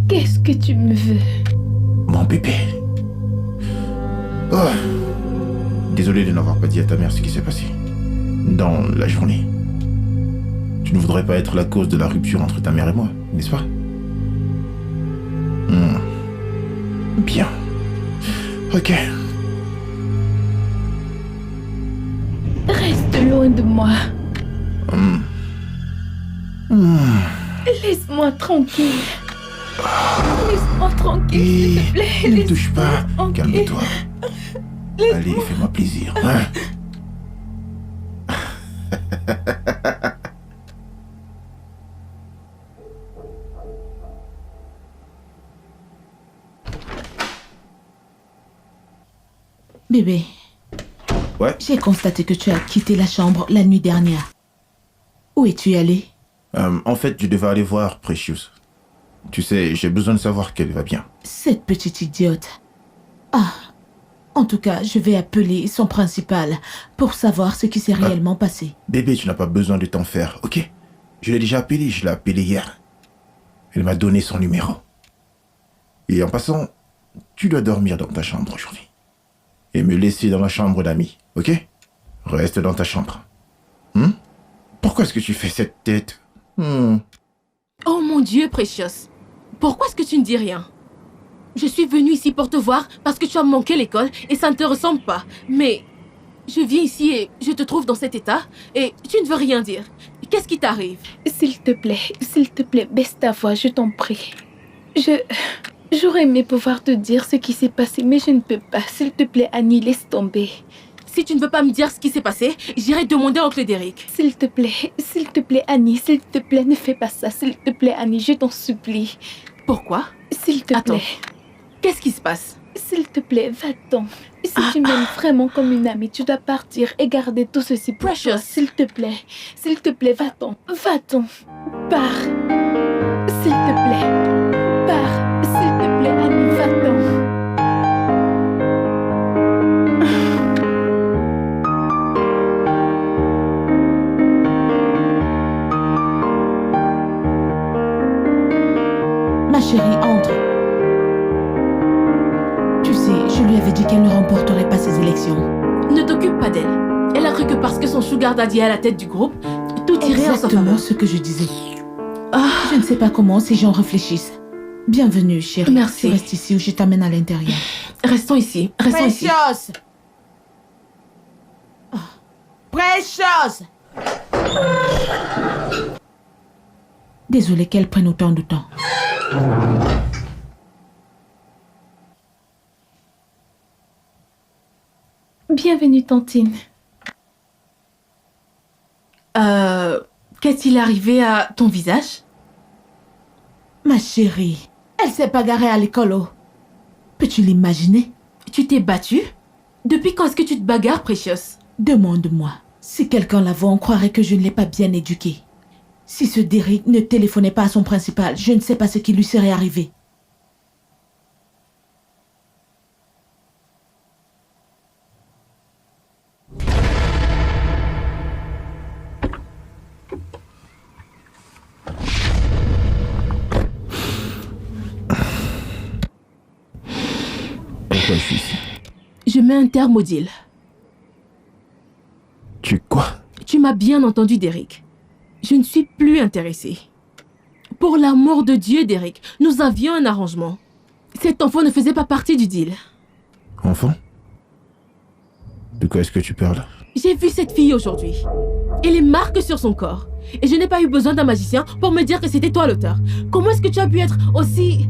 Qu'est-ce que tu me veux? Mon bébé. Oh. Désolé de n'avoir pas dit à ta mère ce qui s'est passé. Dans la journée. Tu ne voudrais pas être la cause de la rupture entre ta mère et moi, n'est-ce pas? Bien. Ok. Reste loin de moi. Laisse-moi tranquille. Laisse-moi tranquille, s'il te plaît. Ne me touche pas. Tranquille. Calme-toi. Allez, fais-moi plaisir. Hein? Bébé. Ouais. J'ai constaté que tu as quitté la chambre la nuit dernière. Où es-tu allé? En fait, je devais aller voir Precious. Tu sais, j'ai besoin de savoir qu'elle va bien. Cette petite idiote. Ah. En tout cas, je vais appeler son principal pour savoir ce qui s'est réellement passé. Bébé, tu n'as pas besoin de t'en faire, ok? Je l'ai déjà appelé, je l'ai appelé hier. Elle m'a donné son numéro. Et en passant, tu dois dormir dans ta chambre aujourd'hui. Et me laisser dans la chambre d'amis, ok? Reste dans ta chambre. Pourquoi est-ce que tu fais cette tête? Oh mon Dieu, Precious. Pourquoi est-ce que tu ne dis rien? Je suis venue ici pour te voir parce que tu as manqué l'école et ça ne te ressemble pas. Mais je viens ici et je te trouve dans cet état et tu ne veux rien dire. Qu'est-ce qui t'arrive? S'il te plaît, baisse ta voix, je t'en prie. J'aurais aimé pouvoir te dire ce qui s'est passé, mais je ne peux pas. S'il te plaît, Annie, laisse tomber. Si tu ne veux pas me dire ce qui s'est passé, j'irai demander à oncle Derek. S'il te plaît, Annie, s'il te plaît, ne fais pas ça. S'il te plaît, Annie, je t'en supplie. Pourquoi? S'il te plaît. Qu'est-ce qui se passe? S'il te plaît, va-t'en. Si tu m'aimes vraiment comme une amie, tu dois partir et garder tout ceci pour toi. S'il te plaît, va-t'en. Va-t'en. Pars. S'il te plaît. Pars. S'il te plaît, Annie, va-t'en. Ma chérie, entre. Tu sais, je lui avais dit qu'elle ne remporterait pas ses élections. Ne t'occupe pas d'elle. Elle a cru que parce que son sugar daddy est à la tête du groupe, tout irait en sa faveur. Exactement ce que je disais. Je ne sais pas comment ces gens réfléchissent. Bienvenue, chérie. Merci. Tu restes ici ou je t'amène à l'intérieur. Restons ici. Restons ici. Precious! Precious! Désolée qu'elle prenne autant de temps. Bienvenue, Tantine. Qu'est-il arrivé à ton visage? Ma chérie, elle s'est bagarrée à l'école. Oh. Peux-tu l'imaginer? Tu t'es battue? Depuis quand est-ce que tu te bagarres, Precious? Demande-moi. Si quelqu'un la voit, on croirait que je ne l'ai pas bien éduquée. Si ce Derek ne téléphonait pas à son principal, je ne sais pas ce qui lui serait arrivé. Pourquoi je suis ici? Je mets un terme au deal. Tu quoi? Tu m'as bien entendu, Derek. Je ne suis plus intéressée. Pour l'amour de Dieu, Derek, nous avions un arrangement. Cet enfant ne faisait pas partie du deal. Enfant? De quoi est-ce que tu parles? J'ai vu cette fille aujourd'hui. Et les marques sur son corps. Et je n'ai pas eu besoin d'un magicien pour me dire que c'était toi l'auteur. Comment est-ce que tu as pu être aussi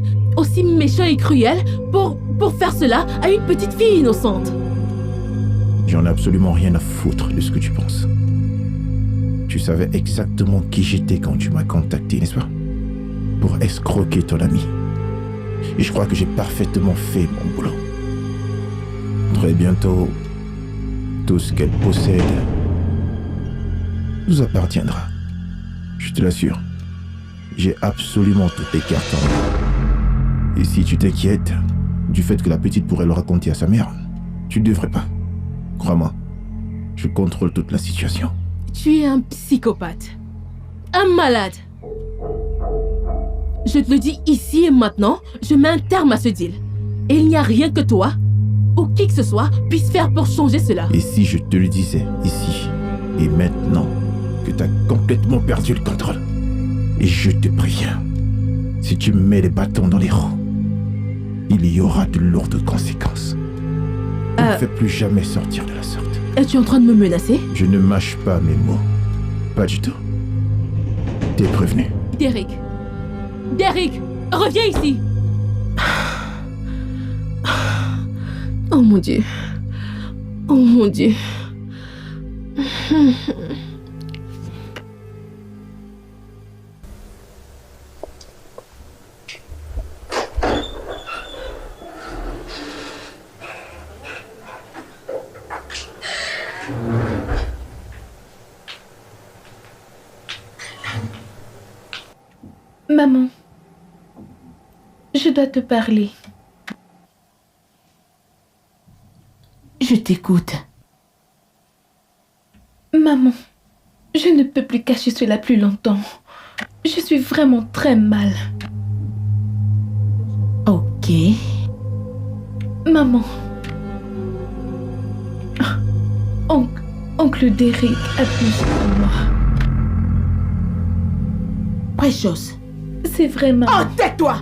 méchant et cruel pour faire cela à une petite fille innocente? J'en ai absolument rien à foutre de ce que tu penses. Tu savais exactement qui j'étais quand tu m'as contacté, n'est-ce pas? Pour escroquer ton ami. Et je crois que j'ai parfaitement fait mon boulot. Très bientôt, tout ce qu'elle possède nous appartiendra. Je te l'assure. J'ai absolument toutes les cartes en main. Et si tu t'inquiètes du fait que la petite pourrait le raconter à sa mère, tu ne devrais pas. Crois-moi, je contrôle toute la situation. Tu es un psychopathe. Un malade. Je te le dis ici et maintenant, je mets un terme à ce deal. Et il n'y a rien que toi, ou qui que ce soit, puisse faire pour changer cela. Et si je te le disais ici et maintenant que tu as complètement perdu le contrôle? Et je te préviens, si tu me mets les bâtons dans les roues, il y aura de lourdes conséquences. Ne me fais plus jamais sortir de la sorte. Es-tu en train de me menacer? Je ne mâche pas mes mots. Pas du tout. T'es prévenu. Derek! Derek! Reviens ici! Oh mon Dieu. Oh mon Dieu. Maman, je dois te parler. Je t'écoute. Maman, je ne peux plus cacher cela plus longtemps. Je suis vraiment très mal. Ok. Maman. Oncle Derek abuse de moi. Precious. C'est vrai, maman. Oh, tais-toi!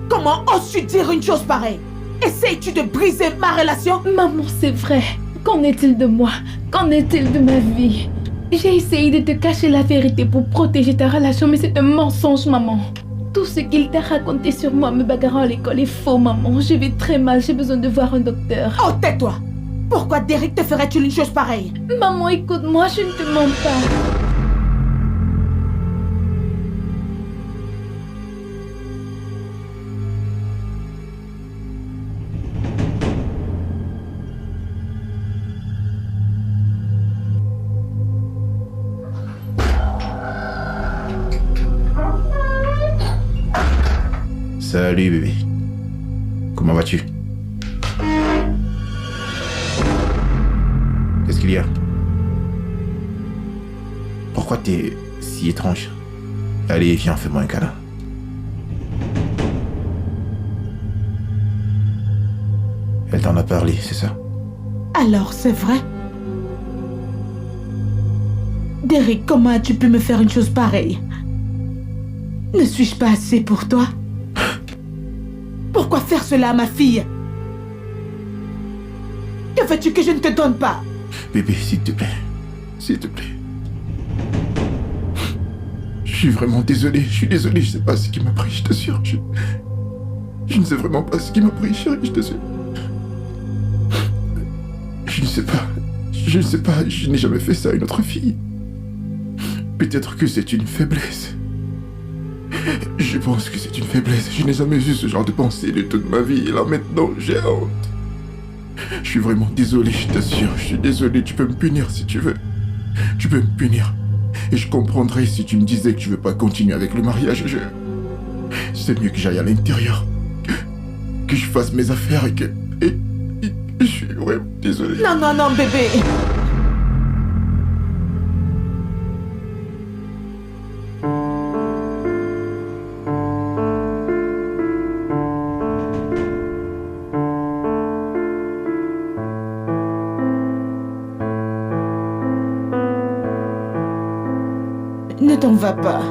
Comment oses-tu dire une chose pareille? Essayes-tu de briser ma relation? Maman, c'est vrai. Qu'en est-il de moi? Qu'en est-il de ma vie? J'ai essayé de te cacher la vérité pour protéger ta relation, mais c'est un mensonge, maman. Tout ce qu'il t'a raconté sur moi me bagarrant à l'école est faux, maman. Je vais très mal, j'ai besoin de voir un docteur. Oh, tais-toi! Pourquoi Derek te ferait-il une chose pareille? Maman, écoute-moi, je ne te mens pas. Salut bébé. Comment vas-tu? Qu'est-ce qu'il y a? Pourquoi t'es si étrange? Allez, viens, fais-moi un câlin. Elle t'en a parlé, c'est ça? Alors, c'est vrai? Derek, comment as-tu pu me faire une chose pareille? Ne suis-je pas assez pour toi? Pourquoi faire cela à ma fille? Que veux-tu que je ne te donne pas? Bébé, s'il te plaît. S'il te plaît. Je suis vraiment désolé. Je suis désolé. Je sais pas ce qui m'a pris, je t'assure. Je ne sais vraiment pas ce qui m'a pris, chérie, je t'assure. Je ne sais pas. Je ne sais pas. Je n'ai jamais fait ça à une autre fille. Peut-être que c'est une faiblesse. Je pense que c'est une faiblesse. Je n'ai jamais eu ce genre de pensée de toute ma vie. Et là, maintenant, j'ai honte. Je suis vraiment désolé, je t'assure. Je suis désolé. Tu peux me punir si tu veux. Tu peux me punir. Et je comprendrais si tu me disais que tu veux pas continuer avec le mariage. C'est mieux que j'aille à l'intérieur. Que je fasse mes affaires et que... Et je suis vraiment désolé. Non, non, non, bébé. Ne t'en va pas.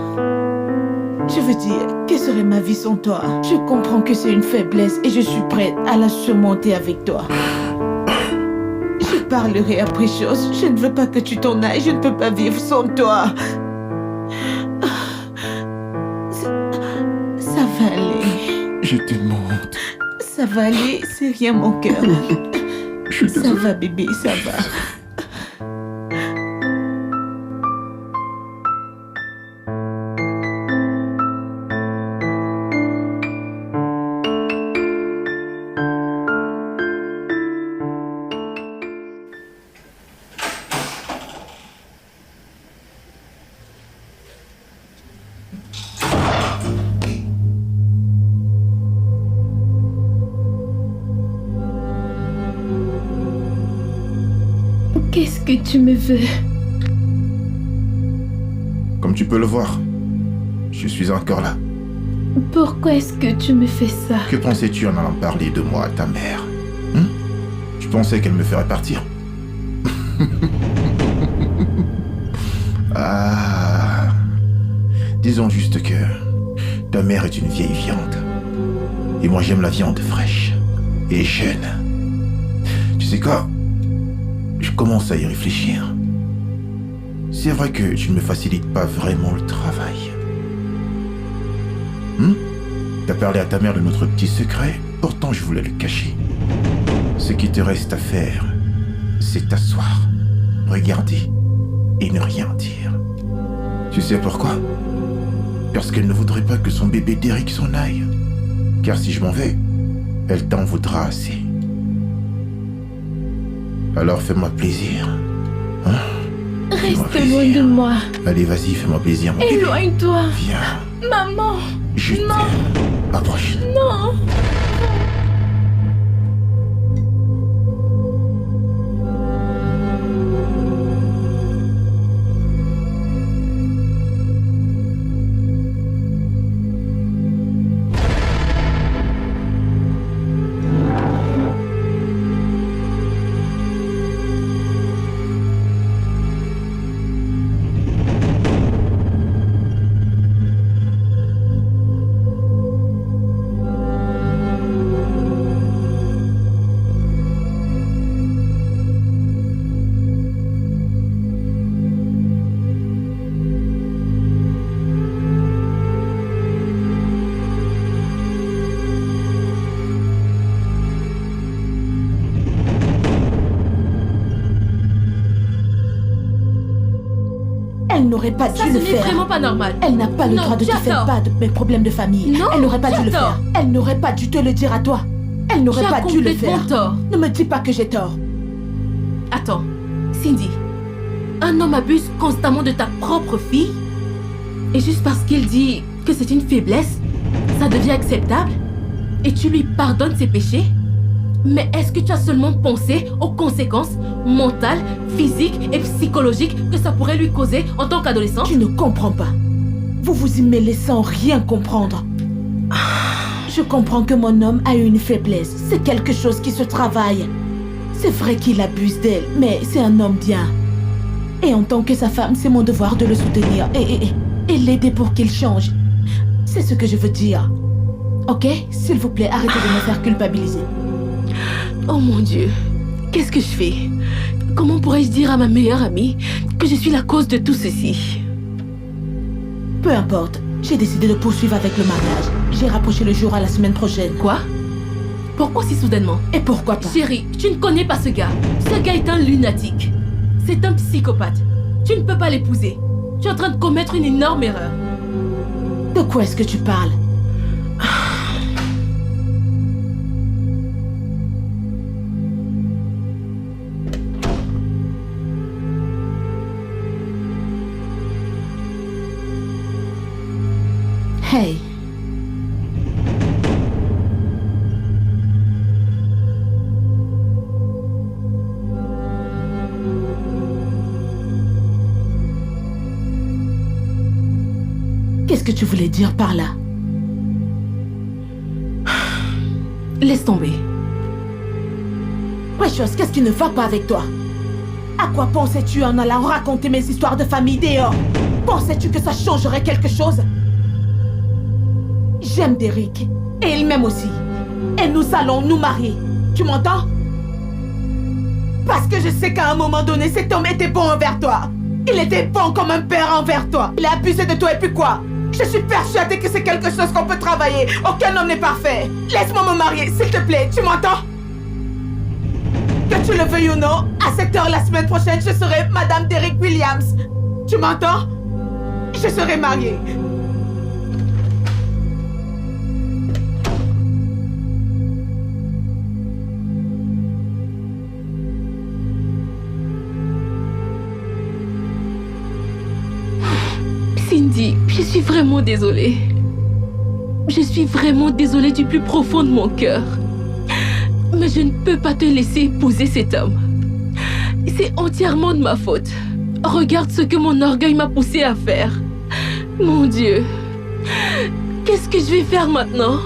Je veux dire, que serait ma vie sans toi? Je comprends que c'est une faiblesse et je suis prête à la surmonter avec toi. Je parlerai après chose. Je ne veux pas que tu t'en ailles. Je ne peux pas vivre sans toi. Ça va aller. J'ai tellement honte. Ça va aller, c'est rien mon cœur. Je suis désolé. Ça va bébé, ça va. Qu'est-ce que tu me veux? Comme tu peux le voir, je suis encore là. Pourquoi est-ce que tu me fais ça? Que pensais-tu en allant parler de moi à ta mère? Tu pensais qu'elle me ferait partir? Ah, disons juste que ta mère est une vieille viande. Et moi j'aime la viande fraîche et jeune. Tu sais quoi? Je commence à y réfléchir. C'est vrai que tu ne me facilites pas vraiment le travail. T'as parlé à ta mère de notre petit secret, pourtant je voulais le cacher. Ce qui te reste à faire, c'est t'asseoir, regarder et ne rien dire. Tu sais pourquoi? Parce qu'elle ne voudrait pas que son bébé Derek s'en aille. Car si je m'en vais, elle t'en voudra assez. Alors fais-moi plaisir. Reste loin de moi. Allez, vas-y, fais-moi plaisir, mon bébé. Éloigne-toi. Viens. Maman. Je t'aime. Approche. Non. Elle n'aurait pas dû le Ça, ce n'est faire. vraiment pas normal. Elle n'a pas le Non, droit de tu te as faire tort. part de mes problèmes de famille. Non, Elle n'aurait pas tu dû as le tort. faire. Elle n'aurait pas dû te le dire à toi. Elle n'aurait Tu as pas dû le complètement faire. tort. Ne me dis pas que j'ai tort. Attends, Cindy, un homme abuse constamment de ta propre fille et juste parce qu'il dit que c'est une faiblesse, ça devient acceptable et tu lui pardonnes ses péchés? Mais est-ce que tu as seulement pensé aux conséquences mentales, physiques et psychologiques que ça pourrait lui causer en tant qu'adolescent? Tu ne comprends pas. Vous vous y mêlez sans rien comprendre. Je comprends que mon homme a une faiblesse. C'est quelque chose qui se travaille. C'est vrai qu'il abuse d'elle, mais c'est un homme bien. Et en tant que sa femme, c'est mon devoir de le soutenir et l'aider pour qu'il change. C'est ce que je veux dire. Ok? S'il vous plaît, arrêtez de me faire culpabiliser. Oh mon Dieu, qu'est-ce que je fais? Comment pourrais-je dire à ma meilleure amie que je suis la cause de tout ceci? Peu importe, j'ai décidé de poursuivre avec le mariage. J'ai rapproché le jour à la semaine prochaine. Quoi? Pourquoi si soudainement? Et pourquoi pas? Chérie, tu ne connais pas ce gars. Ce gars est un lunatique. C'est un psychopathe. Tu ne peux pas l'épouser. Tu es en train de commettre une énorme erreur. De quoi est-ce que tu parles? Hey. Qu'est-ce que tu voulais dire par là? Laisse tomber. Precious, qu'est-ce qui ne va pas avec toi? À quoi pensais-tu en allant raconter mes histoires de famille dehors? Pensais-tu que ça changerait quelque chose? J'aime Derek. Et il m'aime aussi. Et nous allons nous marier. Tu m'entends? Parce que je sais qu'à un moment donné, cet homme était bon envers toi. Il était bon comme un père envers toi. Il a abusé de toi et puis quoi? Je suis persuadée que c'est quelque chose qu'on peut travailler. Aucun homme n'est parfait. Laisse-moi me marier, s'il te plaît. Tu m'entends? Que tu le veuilles ou non, à cette heure la semaine prochaine, je serai Madame Derek Williams. Tu m'entends? Je serai mariée. Cindy, je suis vraiment désolée. Je suis vraiment désolée du plus profond de mon cœur. Mais je ne peux pas te laisser épouser cet homme. C'est entièrement de ma faute. Regarde ce que mon orgueil m'a poussé à faire. Mon Dieu. Qu'est-ce que je vais faire maintenant?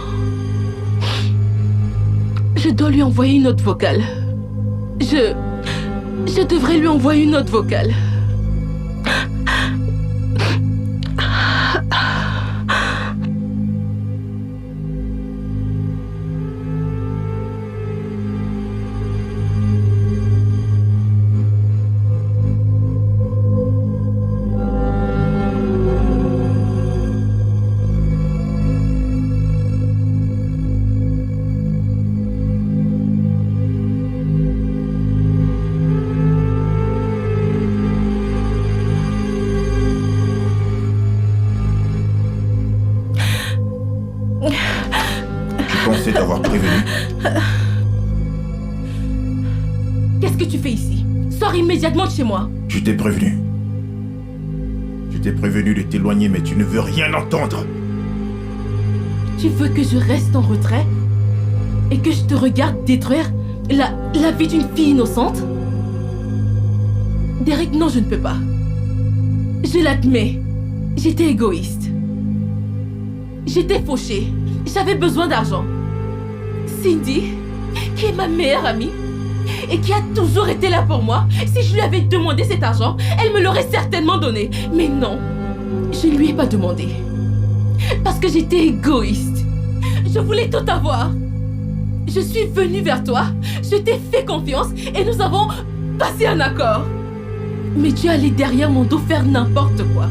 Je dois lui envoyer une note vocale. Je devrais lui envoyer une note vocale. Je pensais t'avoir prévenu. Qu'est-ce que tu fais ici? Sors immédiatement de chez moi. Je t'ai prévenu. Je t'ai prévenu de t'éloigner, mais tu ne veux rien entendre. Tu veux que je reste en retrait? Et que je te regarde détruire la vie d'une fille innocente? Derek, non, je ne peux pas. Je l'admets. J'étais égoïste. J'étais fauchée. J'avais besoin d'argent. Cindy, qui est ma meilleure amie, et qui a toujours été là pour moi, si je lui avais demandé cet argent, elle me l'aurait certainement donné. Mais non, je ne lui ai pas demandé. Parce que j'étais égoïste. Je voulais tout avoir. Je suis venue vers toi, je t'ai fait confiance et nous avons passé un accord. Mais tu es allé derrière mon dos faire n'importe quoi.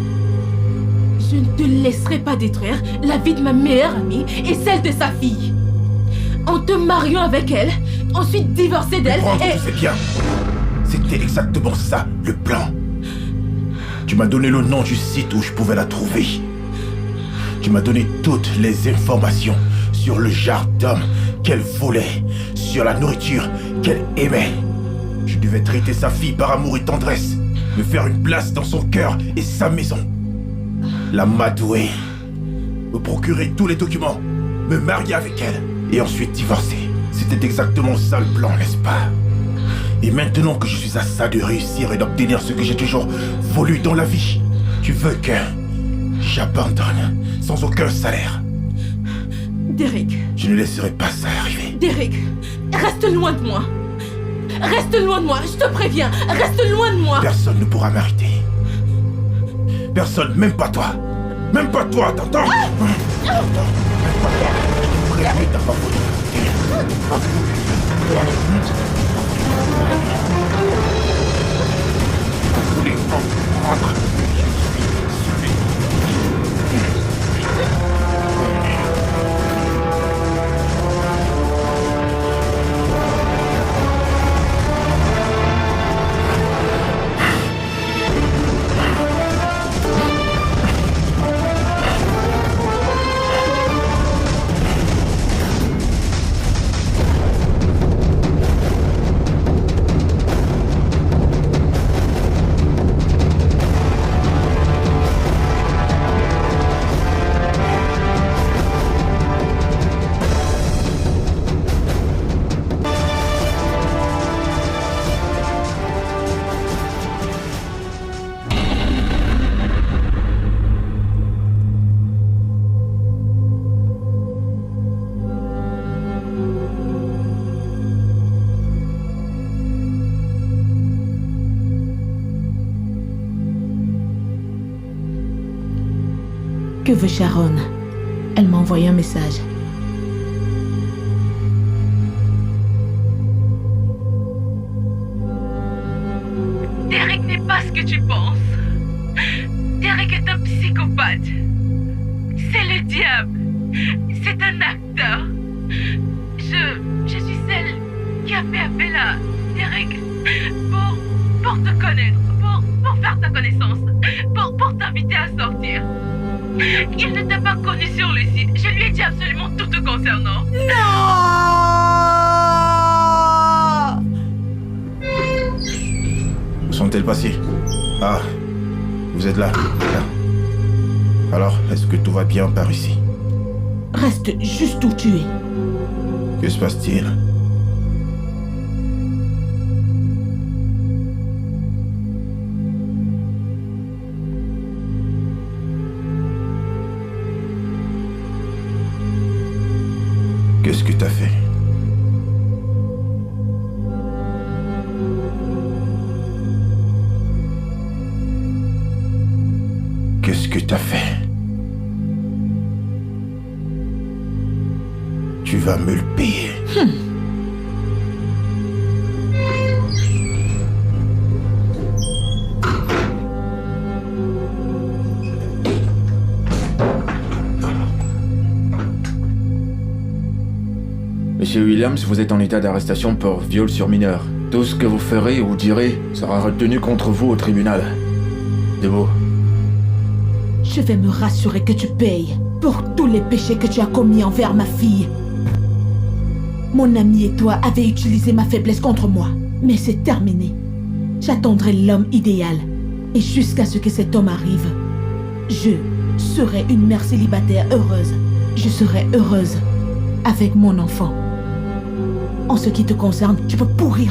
Je ne te laisserai pas détruire la vie de ma meilleure amie et celle de sa fille. En te mariant avec elle, ensuite divorcer d'elle et... Tu sais bien, c'était exactement ça, le plan. Tu m'as donné le nom du site où je pouvais la trouver. Tu m'as donné toutes les informations sur le genre d'homme qu'elle voulait, sur la nourriture qu'elle aimait. Je devais traiter sa fille par amour et tendresse, me faire une place dans son cœur et sa maison. La m'adouer, me procurer tous les documents, me marier avec elle et ensuite divorcer. C'était exactement ça le plan, n'est-ce pas? Et maintenant que je suis à ça de réussir et d'obtenir ce que j'ai toujours voulu dans la vie, tu veux que j'abandonne sans aucun salaire? Derek. Je ne laisserai pas ça arriver. Derek, reste loin de moi. Reste loin de moi, je te préviens. Reste loin de moi. Personne ne pourra m'arrêter. Personne, même pas toi. Même pas toi, t'entends? Même pas toi. Je te préviens, t'as pas voulu m'arrêter. Que veut Sharon? Elle m'a envoyé un message. Derek n'est pas ce que tu penses. Derek est un psychopathe. C'est le diable. C'est un acteur. Je suis celle qui a fait appel à Derek pour te connaître, pour faire ta connaissance, pour t'inviter à sortir. Il ne t'a pas connu sur le site. Je lui ai dit absolument tout te concernant. Non! Où sont-elles passées? Ah, vous êtes là. Alors, est-ce que tout va bien par ici? Reste juste où tu es. Que se passe-t-il? que t'as fait. Tu vas me le payer. Monsieur Williams, vous êtes en état d'arrestation pour viol sur mineur. Tout ce que vous ferez ou direz sera retenu contre vous au tribunal. Debout. Je vais me rassurer que tu payes pour tous les péchés que tu as commis envers ma fille. Mon ami et toi avez utilisé ma faiblesse contre moi, mais c'est terminé. J'attendrai l'homme idéal. Et jusqu'à ce que cet homme arrive, je serai une mère célibataire heureuse. Je serai heureuse avec mon enfant. En ce qui te concerne, tu peux pourrir